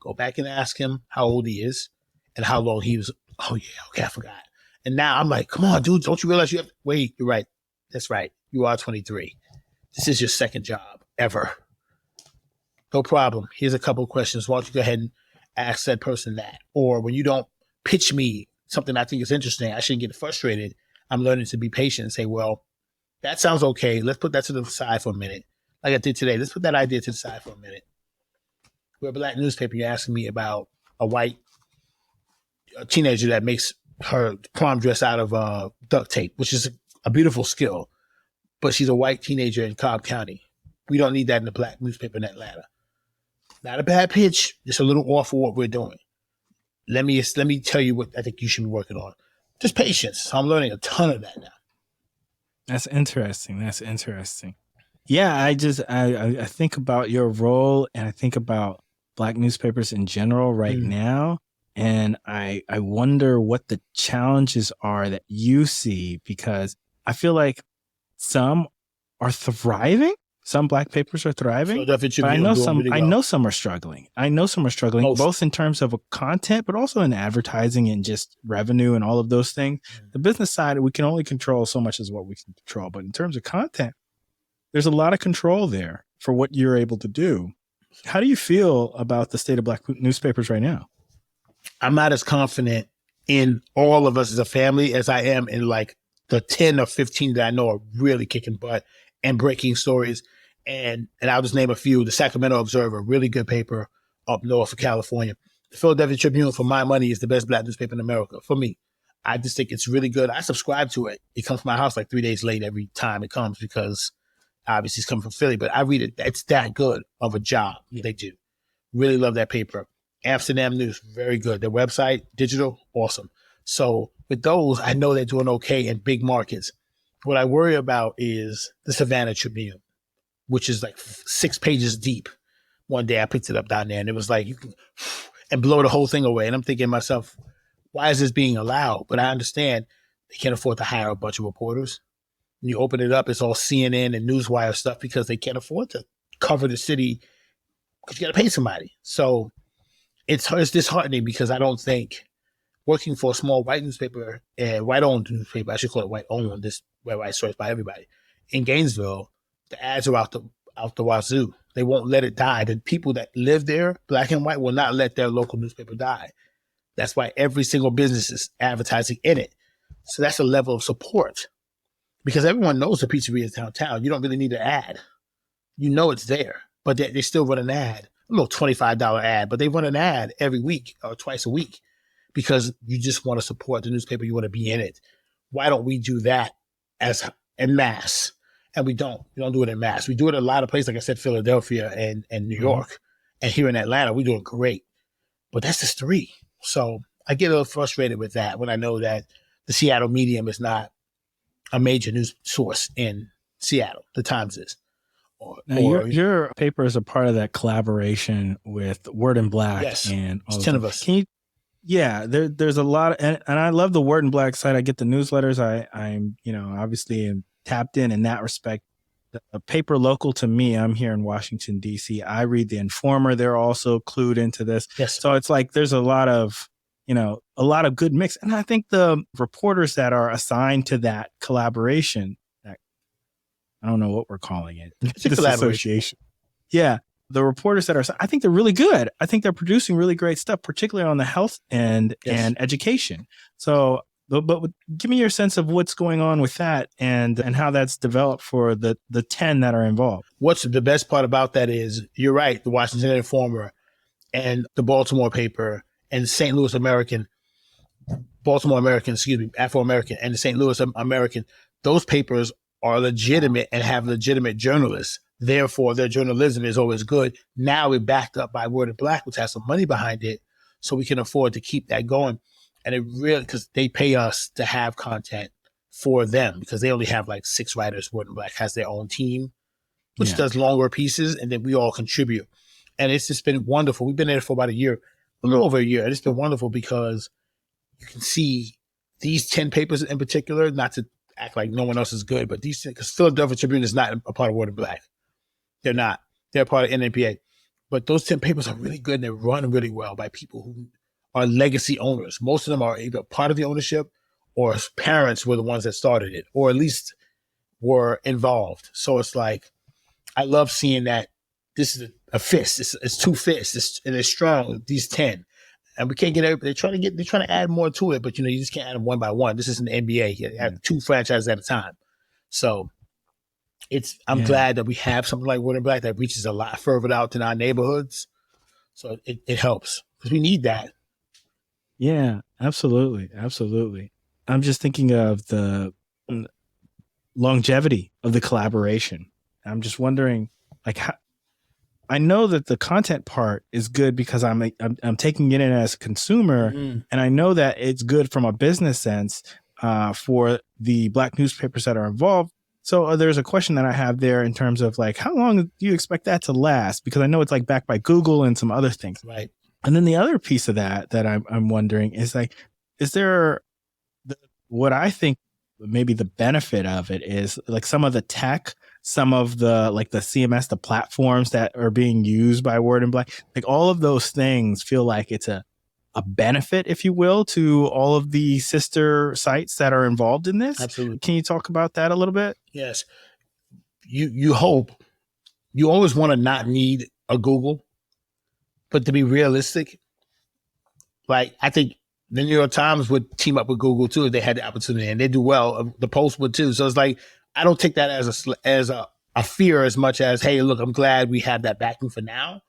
go back and ask him how old he is and how long he was." Oh yeah, okay, I forgot. And now I'm like, "Come on, dude, don't you realize you have?" Wait, you're right. That's right. You are 23. This is your second job ever. No problem. Here's a couple of questions. Why don't you go ahead and ask that person that? Or when you don't pitch me something I think is interesting, I shouldn't get frustrated. I'm learning to be patient and say, well, that sounds okay. Let's put that to the side for a minute. Like I did today. Let's put that idea to the side for a minute. We're a black newspaper. You're asking me about a white teenager that makes her prom dress out of duct tape, which is a beautiful skill. But she's a white teenager in Cobb County. We don't need that in a black newspaper in Atlanta. Not a bad pitch, just a little off for what we're doing. Let me tell you what I think you should be working on. Just patience. So I'm learning a ton of that now. That's interesting. Yeah, I think about your role, and I think about black newspapers in general right now. And I wonder what the challenges are that you see, because I feel like some are thriving. Some black papers are thriving, but I know some are struggling. Both in terms of content, but also in advertising and just revenue and all of those things. The business side, we can only control so much as what we can control. But in terms of content, there's a lot of control there for what you're able to do. How do you feel about the state of black newspapers right now? I'm not as confident in all of us as a family as I am in like the 10 or 15 that I know are really kicking butt and breaking stories. And I'll just name a few. The Sacramento Observer, really good paper up north of California. The Philadelphia Tribune, for my money, is the best black newspaper in America. For me, I just think it's really good. I subscribe to it. It comes to my house like 3 days late every time it comes because obviously it's coming from Philly, but I read it. It's that good of a job they do. Really love that paper. Amsterdam News, very good. Their website, digital, awesome. So with those, I know they're doing okay in big markets. What I worry about is the Savannah Tribune, which is like 6 pages deep. One day I picked it up down there and it was like, you can and blow the whole thing away. And I'm thinking to myself, why is this being allowed? But I understand they can't afford to hire a bunch of reporters. When you open it up, it's all CNN and Newswire stuff because they can't afford to cover the city because you got to pay somebody. So it's disheartening because I don't think working for a small white newspaper, white-owned newspaper, I should call it white-owned, this where I source by everybody, in Gainesville, the ads are out the wazoo. They won't let it die. The people that live there, black and white, will not let their local newspaper die. That's why every single business is advertising in it. So that's a level of support because everyone knows the pizzeria is downtown. You don't really need an ad. You know it's there, but they still run an ad, a little $25 ad, but they run an ad every week or twice a week because you just want to support the newspaper. You want to be in it. Why don't we do that en masse? And we don't do it en masse. We do it in a lot of places, like I said, Philadelphia and New York. And here in Atlanta, we're doing great. But that's just 3. So I get a little frustrated with that when I know that the Seattle medium is not a major news source in Seattle. The Times is. Now, your paper is a part of that collaboration with Word in Black. Yes, and all it's 10 of us. Can you? Yeah, there's a lot, and I love the Word in Black site. I get the newsletters. I'm obviously am tapped in that respect. A paper local to me, I'm here in Washington, D.C. I read the Informer. They're also clued into this. Yes. So it's like there's a lot of good mix. And I think the reporters that are assigned to that collaboration, I don't know what we're calling it. It's a collaboration. Yeah. The reporters that are, I think they're really good. I think they're producing really great stuff, particularly on the health end and education. So, but give me your sense of what's going on with that and how that's developed for the 10 that are involved. What's the best part about that is, you're right, the Washington Informer and the Baltimore paper and St. Louis American, Afro-American, and the St. Louis American, those papers are legitimate and have legitimate journalists. Therefore, their journalism is always good. Now we're backed up by Word in Black, which has some money behind it, so we can afford to keep that going. And it really, because they pay us to have content for them, because they only have like 6 writers. Word in Black has their own team, which does longer pieces, and then we all contribute. And it's just been wonderful. We've been there for about a little over a year. And it's been wonderful because you can see these 10 papers in particular, not to act like no one else is good, but these, because Philadelphia Tribune is not a part of Word in Black. They're not. They're part of NNPA. But those 10 papers are really good, and they run really well by people who are legacy owners. Most of them are either part of the ownership or parents were the ones that started it, or at least were involved. So it's like, I love seeing that this is a fist. It's 2 fists, and it's strong, these 10. And we can't get everybody. They're trying to add more to it, but you just can't add them one by one. This isn't the NBA. You have 2 franchises at a time. So I'm glad that we have something like Word in Black that reaches a lot further out in our neighborhoods. So it helps, because we need that. Yeah, absolutely. Absolutely. I'm just thinking of the longevity of the collaboration. I'm just wondering, like, how, I know that the content part is good because I'm taking it in as a consumer, and I know that it's good from a business sense for the Black newspapers that are involved. So there's a question that I have there in terms of, like, how long do you expect that to last? Because I know it's like backed by Google and some other things. Right. And then the other piece of that I'm wondering is, like, is there what I think maybe the benefit of it is, like, some of the tech, some of the, like, the CMS, the platforms that are being used by Word in Black, like, all of those things feel like it's a benefit, if you will, to all of the sister sites that are involved in this. Absolutely. Can you talk about that a little bit? Yes. You hope. You always want to not need a Google, but to be realistic, like, I think the New York Times would team up with Google too if they had the opportunity, and they do well. The Post would too. So it's like, I don't take that as a fear as much as, hey, look, I'm glad we have that backing for now.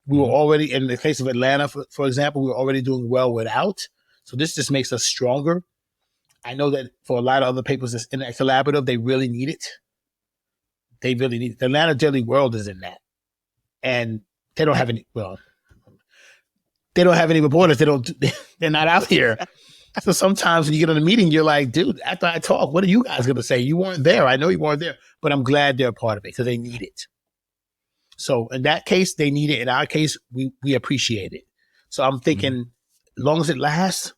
We were already, in the case of Atlanta, for example, we were already doing well without. So this just makes us stronger. I know that for a lot of other papers that's in that collaborative, they really need it. They really need it. The Atlanta Daily World is in that. And they don't have any, they don't have any reporters. They're not out here. So sometimes when you get on a meeting, you're like, dude, after I talk, what are you guys going to say? You weren't there. I know you weren't there, but I'm glad they're a part of it because they need it. So in that case, they need it. In our case, we appreciate it. So I'm thinking, as long as it lasts,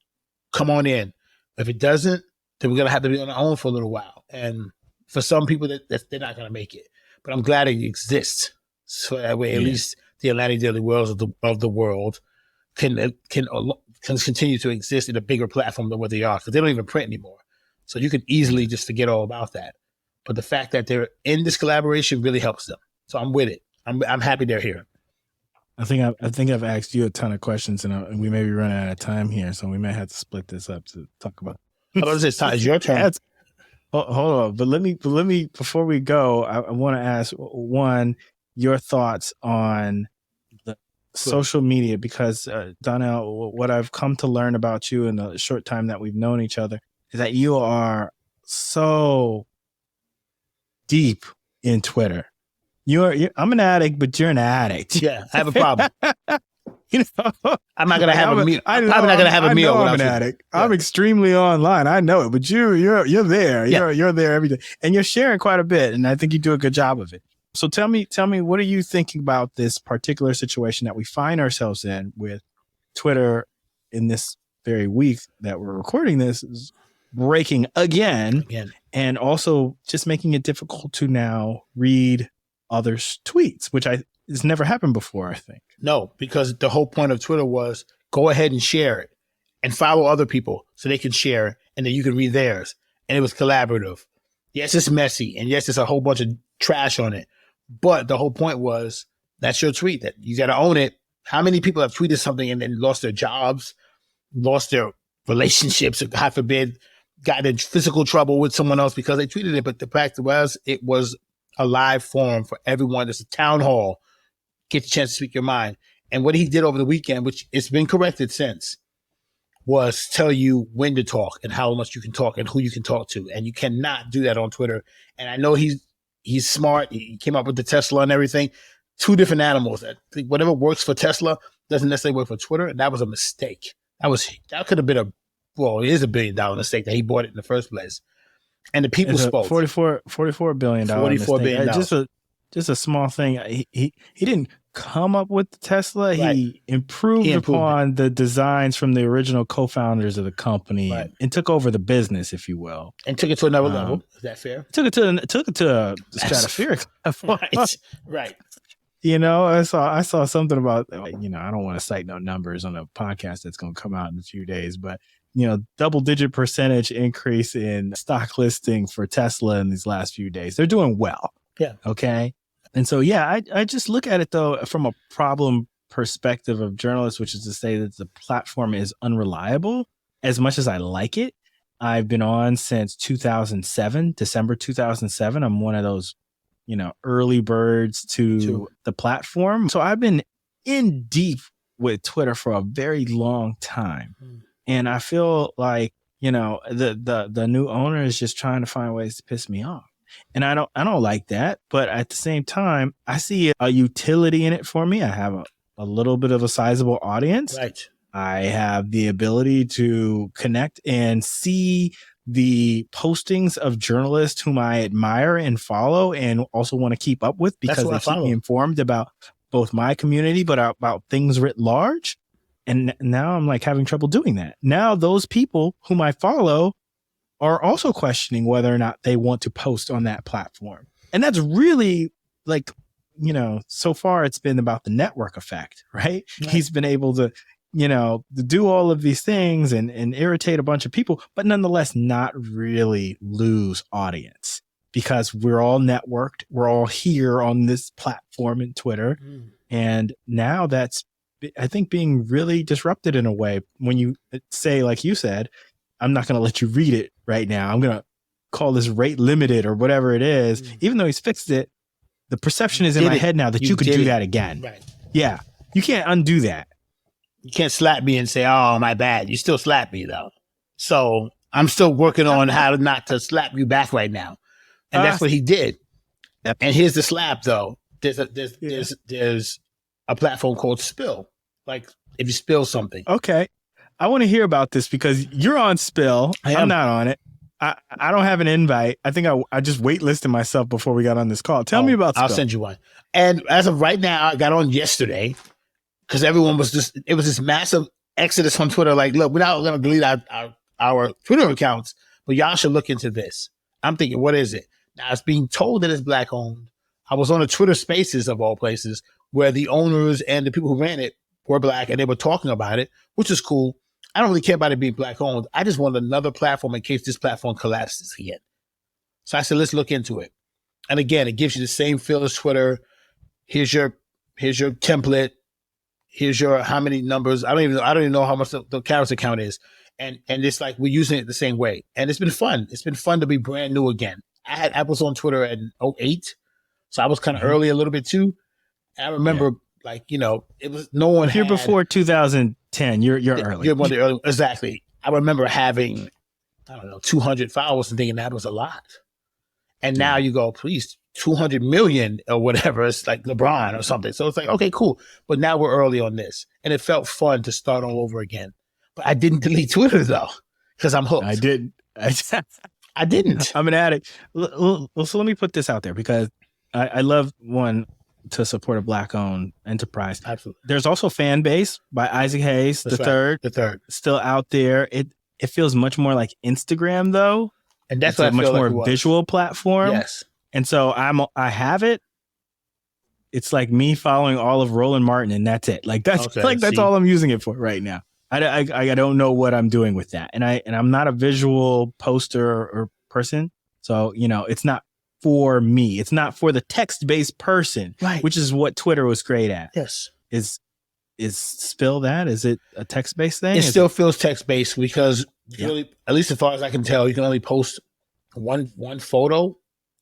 come on in. If it doesn't, then we're going to have to be on our own for a little while. And for some people, they're not going to make it. But I'm glad it exists. So that way, at least the Atlanta Daily Worlds of the world can continue to exist in a bigger platform than what they are, because they don't even print anymore. So you can easily just forget all about that. But the fact that they're in this collaboration really helps them. So I'm with it. I'm happy they're here. I think I've asked you a ton of questions, and we may be running out of time here, so we may have to split this up to talk about. How about this? It's your turn. Hold on, but let me before we go, I want to ask one, your thoughts on the social media, because Donnell, what I've come to learn about you in the short time that we've known each other is that you are so deep in Twitter. I'm an addict, but you're an addict. Yeah, I have a problem. I'm not gonna have a meal. I'm probably not gonna have a meal. I know I'm an addict. Yeah. I'm extremely online. I know it, but you're there. You're there every day, and you're sharing quite a bit. And I think you do a good job of it. So tell me, what are you thinking about this particular situation that we find ourselves in with Twitter in this very week that we're recording this is breaking again, and also just making it difficult to now read others' tweets, which it's never happened before, I think. No, because the whole point of Twitter was go ahead and share it and follow other people so they can share and then you can read theirs. And it was collaborative. Yes, it's messy. And yes, there's a whole bunch of trash on it. But the whole point was that's your tweet, that you got to own it. How many people have tweeted something and then lost their jobs, lost their relationships, or God forbid, got in physical trouble with someone else because they tweeted it? But the fact was, it was a live forum for everyone. It's a town hall. Get the chance to speak your mind. And what he did over the weekend, which it's been corrected since, was tell you when to talk and how much you can talk and who you can talk to. And you cannot do that on Twitter. And I know he's smart. He came up with the Tesla and everything. Two different animals. I think whatever works for Tesla doesn't necessarily work for Twitter. And that was a mistake. That could have been it is $1 billion mistake that he bought it in the first place. And the people spoke. $44 billion. $44 billion. Just a small thing. He didn't come up with the Tesla. Right. He improved upon the designs from the original co-founders of the company, right, and took over the business, if you will, and took it to another level. Is that fair? Took it to a stratospheric level. Right. You know, I saw something about, I don't want to cite no numbers on a podcast that's going to come out in a few days, but double-digit percentage increase in stock listing for Tesla in these last few days. They're doing well. Yeah. Okay. And so, I just look at it, though, from a problem perspective of journalists, which is to say that the platform is unreliable. As much as I like it, I've been on since 2007, December 2007. I'm one of those, early birds to the platform. So I've been in deep with Twitter for a very long time. And I feel like, the new owner is just trying to find ways to piss me off. And I don't like that. But at the same time, I see a utility in it for me. I have a little bit of a sizable audience. Right. I have the ability to connect and see the postings of journalists whom I admire and follow and also want to keep up with because they keep me informed about both my community, but about things writ large. And now I'm having trouble doing that. Now those people whom I follow are also questioning whether or not they want to post on that platform. And that's really so far it's been about the network effect, right? He's been able to, to do all of these things and irritate a bunch of people, but nonetheless not really lose audience because we're all networked. We're all here on this platform in Twitter. And now that's, I think, being really disrupted in a way when you say, like you said, I'm not going to let you read it right now. I'm going to call this rate limited or whatever it is. Even though he's fixed it, the perception is in my head now that you could do that again. Right. Yeah. You can't undo that. You can't slap me and say, oh, my bad. You still slap me, though. So I'm still working on how not to slap you back right now. And that's what he did. And here's the slap, though. There's a platform called Spill. Like, if you spill something. Okay. I want to hear about this because you're on Spill. I'm not on it. I don't have an invite. I think I just waitlisted myself before we got on this call. Tell me about Spill. I'll send you one. And as of right now, I got on yesterday because everyone was it was this massive exodus on Twitter. Like, look, we're not going to delete our Twitter accounts, but y'all should look into this. I'm thinking, what is it? Now, it's being told that it's Black owned. I was on a Twitter Spaces of all places where the owners and the people who ran it were Black and they were talking about it, which is cool. I don't really care about it being Black owned. I just want another platform in case this platform collapses again. So I said, let's look into it. And again, it gives you the same feel as Twitter. Here's your template. Here's your how many numbers. I don't even know how much the character count is. And it's like we're using it the same way. And it's been fun. It's been fun to be brand new again. I was on Twitter in 2008. So I was kind of early a little bit too. And I remember it was no one You're before 2010. You're early. You're one of the early. Exactly. I remember having, 200 followers and thinking that was a lot. And now you go, please 200 million or whatever. It's like LeBron or something. So it's like, okay, cool. But now we're early on this. And it felt fun to start all over again. But I didn't delete Twitter though, because I'm hooked. I did. I didn't. I'm an addict. So let me put this out there because I love to support a Black-owned enterprise. Absolutely. There's also Fan Base by Isaac Hayes, the third, still out there. It feels much more like Instagram though, and that's a much more visual platform. Yes, and so I have it. It's like me following all of Roland Martin, and that's it. Like that's that's all I'm using it for right now. I don't know what I'm doing with that, and I'm not a visual poster or person, so it's not for me. It's not for the text-based person, right? Which is what Twitter was great at. Yes, is Spill that? Is it a text-based thing? It still feels text-based because really, at least as far as I can tell, you can only post one photo,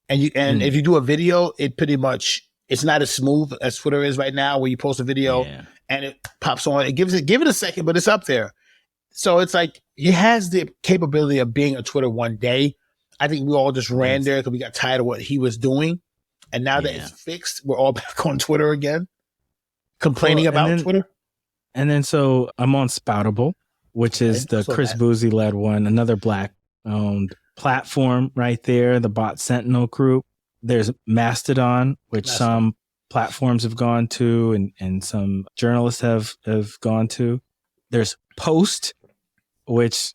and if you do a video, it pretty much it's not as smooth as Twitter is right now, where you post a video and it pops on. Give it a second, but it's up there. So it's like it has the capability of being a Twitter one day. I think we all just ran there because we got tired of what he was doing. And now that it's fixed, we're all back on Twitter again, complaining about Twitter. And then so I'm on Spoutable, which is the Chris Boozy led one, another Black-owned platform right there, the Bot Sentinel group. There's Mastodon, which some platforms have gone to and some journalists have gone to. There's Post, which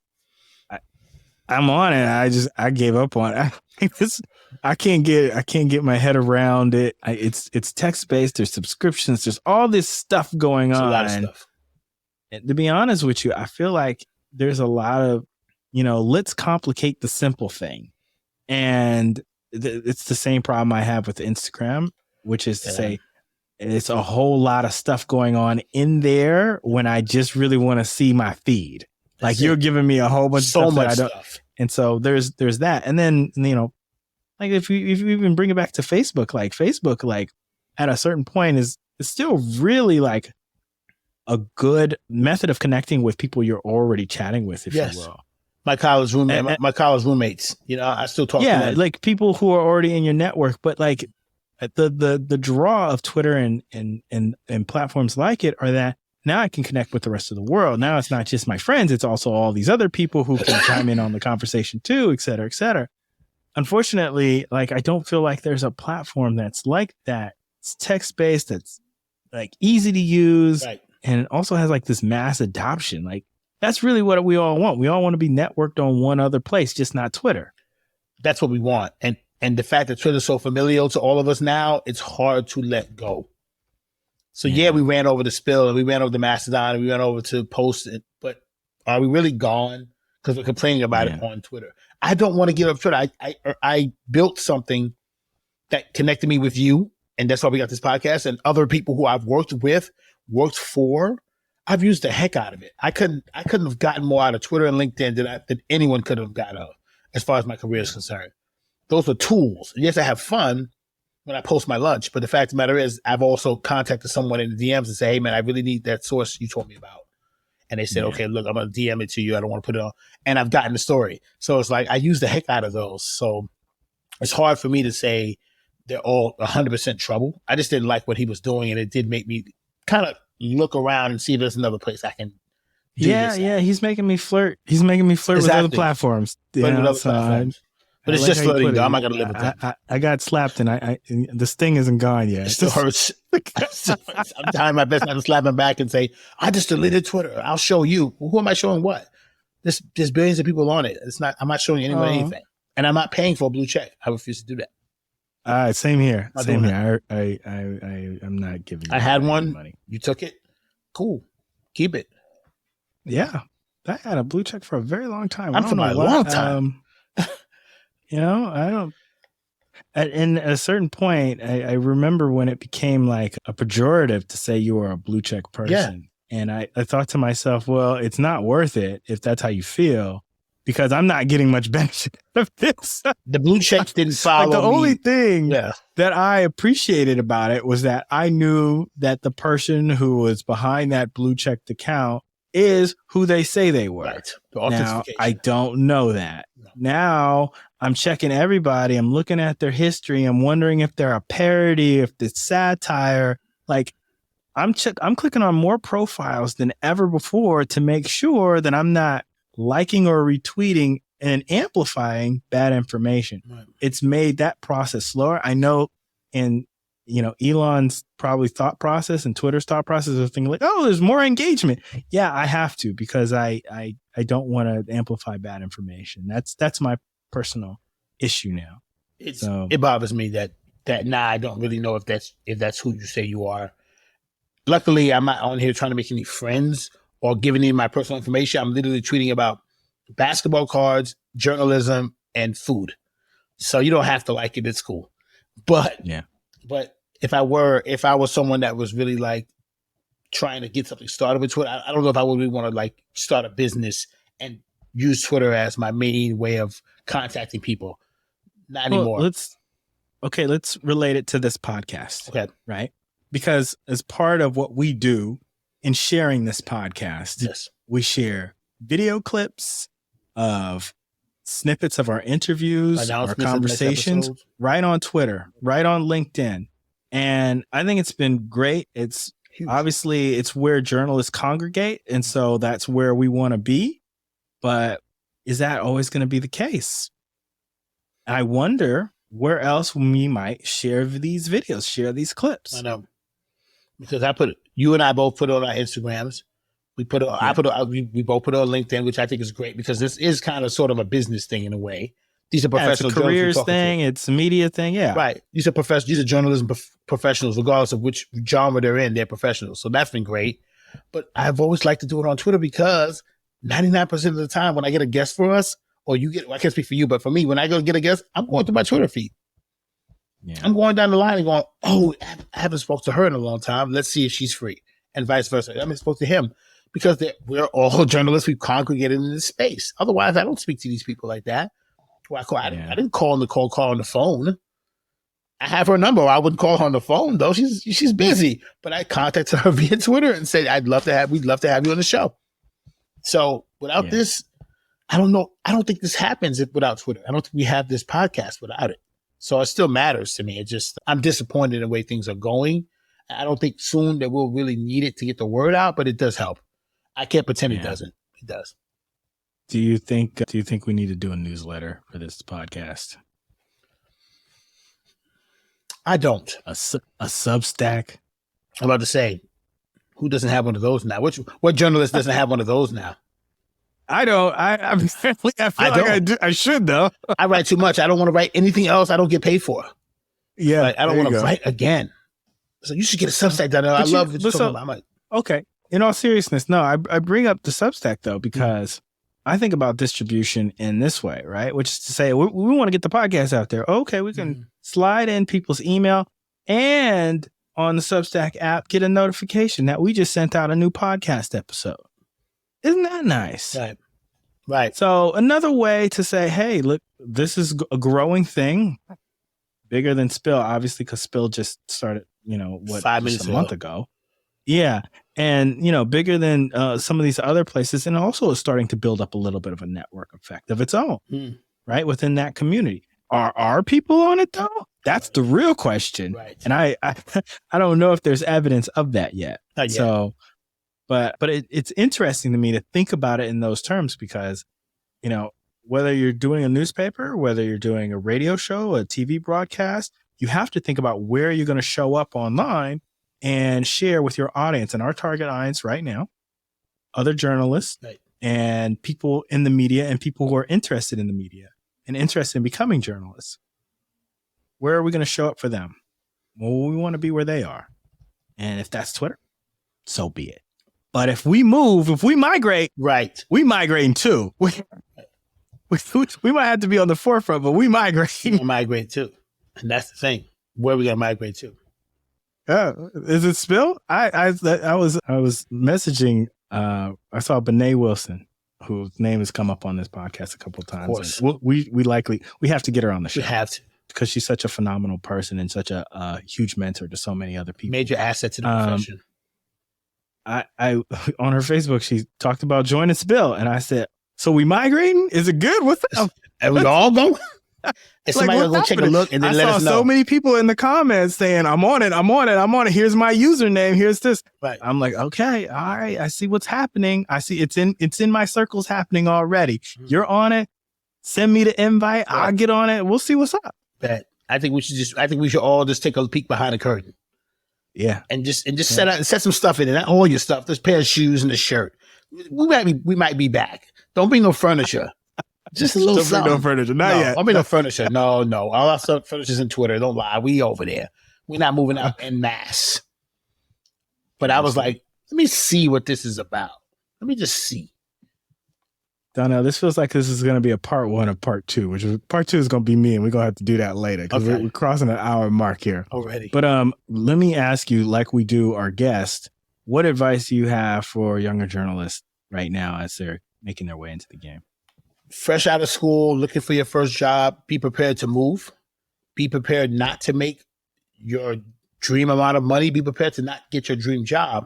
I'm on it. I gave up on it. I can't get my head around it. It's text based. There's subscriptions. There's all this stuff going on. A lot of stuff. And to be honest with you, I feel like there's a lot of let's complicate the simple thing, and it's the same problem I have with Instagram, which is to say it's a whole lot of stuff going on in there when I just really want to see my feed. Like you're giving me a whole bunch of stuff that I don't. And so there's that. And then, like if you even bring it back to Facebook, like at a certain point is still really like a good method of connecting with people you're already chatting with, if you will. My college roommate, my college roommates, I still talk to them. Yeah, like people who are already in your network, but like the draw of Twitter and platforms like it are that now I can connect with the rest of the world. Now it's not just my friends, it's also all these other people who can chime in on the conversation too, et cetera, et cetera. Unfortunately, like I don't feel like there's a platform that's like that. It's text-based, that's like easy to use, and it also has like this mass adoption. Like that's really what we all want. We all want to be networked on one other place, just not Twitter. That's what we want. And the fact that Twitter's so familiar to all of us now, it's hard to let go. So we ran over the Spill and we ran over the Mastodon and we ran over to Post it, but are we really gone? Because we're complaining about it on Twitter. I don't want to give up Twitter. I built something that connected me with you, and that's why we got this podcast, and other people who I've worked for. I've used the heck out of it. I couldn't have gotten more out of Twitter and LinkedIn than anyone could have gotten out of, as far as my career is concerned. Those were tools. Yes, I have fun when I post my lunch, but the fact of the matter is I've also contacted someone in the DMs and say, hey man, I really need that source you told me about. And they said, okay, look, I'm going to DM it to you. I don't want to put it on. And I've gotten the story. So it's like, I use the heck out of those. So it's hard for me to say they're all 100% trouble. I just didn't like what he was doing. And it did make me kind of look around and see if there's another place I can do this. Yeah. He's making me flirt. He's making me flirt with other platforms. But it's just flirting, though. I'm not going to live with that. I got slapped and the sting isn't gone yet. It still hurts. I'm trying my best not to slap him back and say, I just deleted Twitter. I'll show you. Well, who am I showing what? There's billions of people on it. I'm not showing anyone anything. And I'm not paying for a blue check. I refuse to do that. Same here. Same here. I'm not giving you I had one. money. You took it? Cool. Keep it. Yeah. I had a blue check for a very long time. I'm talking about a long time. I don't. At a certain point, I remember when it became like a pejorative to say you were a blue check person. Yeah. And I thought to myself, well, it's not worth it if that's how you feel, because I'm not getting much benefit of this. The blue checks didn't follow the me. Only thing that I appreciated about it was that I knew that the person who was behind that blue checked account is who they say they were. Right. The Now, authentication. I don't know that. No. Now, I'm checking everybody. I'm looking at their history. I'm wondering if they're a parody, if it's satire. Like, I'm clicking on more profiles than ever before to make sure that I'm not liking or retweeting and amplifying bad information. Right. It's made that process slower. I know in, Elon's probably thought process and Twitter's thought process of thinking like, oh, there's more engagement. Yeah, I have to, because I don't want to amplify bad information. That's my personal issue now. It bothers me that I don't really know if that's who you say you are. Luckily, I'm not on here trying to make any friends or giving any of my personal information. I'm literally tweeting about basketball cards, journalism, and food. So you don't have to like it. It's cool. But if I was someone that was really like trying to get something started with Twitter, I don't know if I would really want to like start a business and use Twitter as my main way of contacting people. Not anymore. Let's relate it to this podcast. Okay. Right? Because as part of what we do in sharing this podcast, yes, we share video clips of snippets of our interviews, our conversations, right on Twitter, right on LinkedIn. And I think it's been great. It's huge. Obviously it's where journalists congregate. And so that's where we want to be. But is that always going to be the case? I wonder where else we might share these videos, share these clips. I know. Because you and I both put it on our Instagrams. We both put it on LinkedIn, which I think is great because this is kind of sort of a business thing in a way. These are professional it's a careers thing. It's a media thing. Yeah. Right. These are journalism professionals, regardless of which genre they're in, they're professionals. So that's been great. But I've always liked to do it on Twitter because 99% of the time when I get a guest for us, or I can't speak for you, but for me, when I go get a guest, I'm going to my Twitter feed. Yeah. I'm going down the line and going, oh, I haven't spoken to her in a long time. Let's see if she's free, and vice versa. I haven't spoken to him because we're all journalists. We've congregated in this space. Otherwise, I don't speak to these people like that. I didn't call Nicole on the phone. I have her number. I wouldn't call her on the phone though. She's busy. But I contacted her via Twitter and said, we'd love to have you on the show. So without this, I don't know. I don't think this happens without Twitter. I don't think we have this podcast without it. So it still matters to me. I'm disappointed in the way things are going. I don't think soon that we'll really need it to get the word out, but it does help. I can't pretend it doesn't. It does. Do you think we need to do a newsletter for this podcast? I don't. A Substack? I'm about to say, who doesn't have one of those now? What journalist doesn't have one of those now? I don't. I feel like I do. I should though. I write too much. I don't want to write anything else I don't get paid for. Yeah. Like, I don't want to write again. So you should get a Substack done. I love it. Okay. In all seriousness, no, I bring up the Substack though, because I think about distribution in this way, right? Which is to say, we want to get the podcast out there. Okay, we can slide in people's email and on the Substack app, get a notification that we just sent out a new podcast episode. Isn't that nice? Right. So another way to say, hey, look, this is a growing thing, bigger than Spill, obviously, because Spill just started, 5 minutes a month ago. Yeah. And, bigger than some of these other places. And also is starting to build up a little bit of a network effect of its own, right? Within that community. Are people on it though? That's the real question. Right. And I don't know if there's evidence of that yet. Not yet. So, but it's interesting to me to think about it in those terms because, whether you're doing a newspaper, whether you're doing a radio show, a TV broadcast, you have to think about where you're going to show up online and share with your audience. And our target audience right now, other journalists and people in the media and people who are interested in the media and interested in becoming journalists. Where are we going to show up for them? Well, we want to be where they are. And if that's Twitter, so be it. But if we migrate, we migrating too. We might have to be on the forefront, but we migrate. We migrate too. And that's the thing. Where are we going to migrate to? Is it Spill? I was messaging. I saw Bené Wilson, whose name has come up on this podcast a couple of times. Of course. We have to get her on the show. We have to. Because she's such a phenomenal person and such a huge mentor to so many other people. Major asset to the profession. I on her Facebook, she talked about joining Spill, and I said, "So we migrating? Is it good? What's up?" And we all going. And somebody like, will go take a look and then let us know. I saw so many people in the comments saying, I'm on it. Here's my username. Here's this. Right. I'm like, okay, all right. I see what's happening. I see it's in my circles happening already. Mm-hmm. You're on it. Send me the invite. Right. I'll get on it. We'll see what's up. Bet. I think we should all just take a peek behind the curtain. Yeah. And just set some stuff in it. Not all your stuff. This pair of shoes and the shirt. We might be back. Don't bring no furniture. Just a little Don't something. Bring no furniture. Not yet. Don't bring no furniture. No. All our stuff, furniture's in Twitter. Don't lie. We over there. We're not moving out en masse. But I was like, let me see what this is about. Let me just see. Donnell, this feels like this is going to be a part 1 of part 2, which is part 2 is going to be me, and we're going to have to do that later because we're crossing an hour mark here already. But let me ask you, like we do our guest, what advice do you have for younger journalists right now as they're making their way into the game? Fresh out of school, looking for your first job, be prepared to move. Be prepared not to make your dream amount of money. Be prepared to not get your dream job.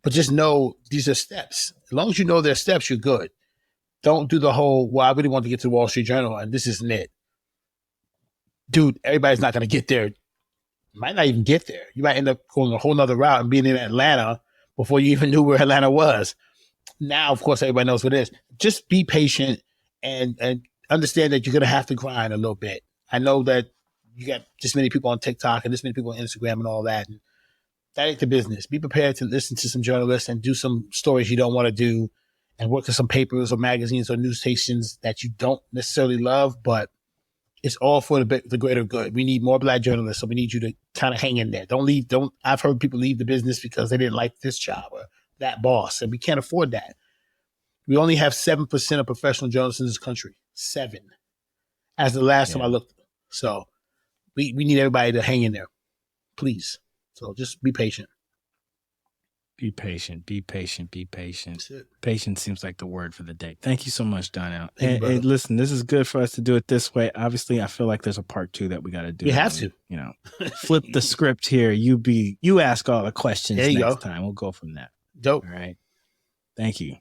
But just know these are steps. As long as you know their steps, you're good. Don't do the whole, well, I really want to get to the Wall Street Journal and this isn't it. Dude, everybody's not going to get there. You might not even get there. You might end up going a whole nother route and being in Atlanta before you even knew where Atlanta was. Now, of course, everybody knows what it is. Just be patient. And understand that you're going to have to grind a little bit. I know that you got this many people on TikTok and this many people on Instagram and all that. And that ain't the business. Be prepared to listen to some journalists and do some stories you don't want to do and work with some papers or magazines or news stations that you don't necessarily love, but it's all for the greater good. We need more Black journalists, so we need you to kind of hang in there. I've heard people leave the business because they didn't like this job or that boss, and we can't afford that. We only have 7% of professional journalists in this country. 7. As the last time I looked. So we need everybody to hang in there. Please. So just be patient. Be patient. Patience seems like the word for the day. Thank you so much, Donnell. And listen, this is good for us to do it this way. Obviously, I feel like there's a part 2 that we got to do. We have to. Flip the script here. You ask all the questions next time. We'll go from that. Dope. All right. Thank you.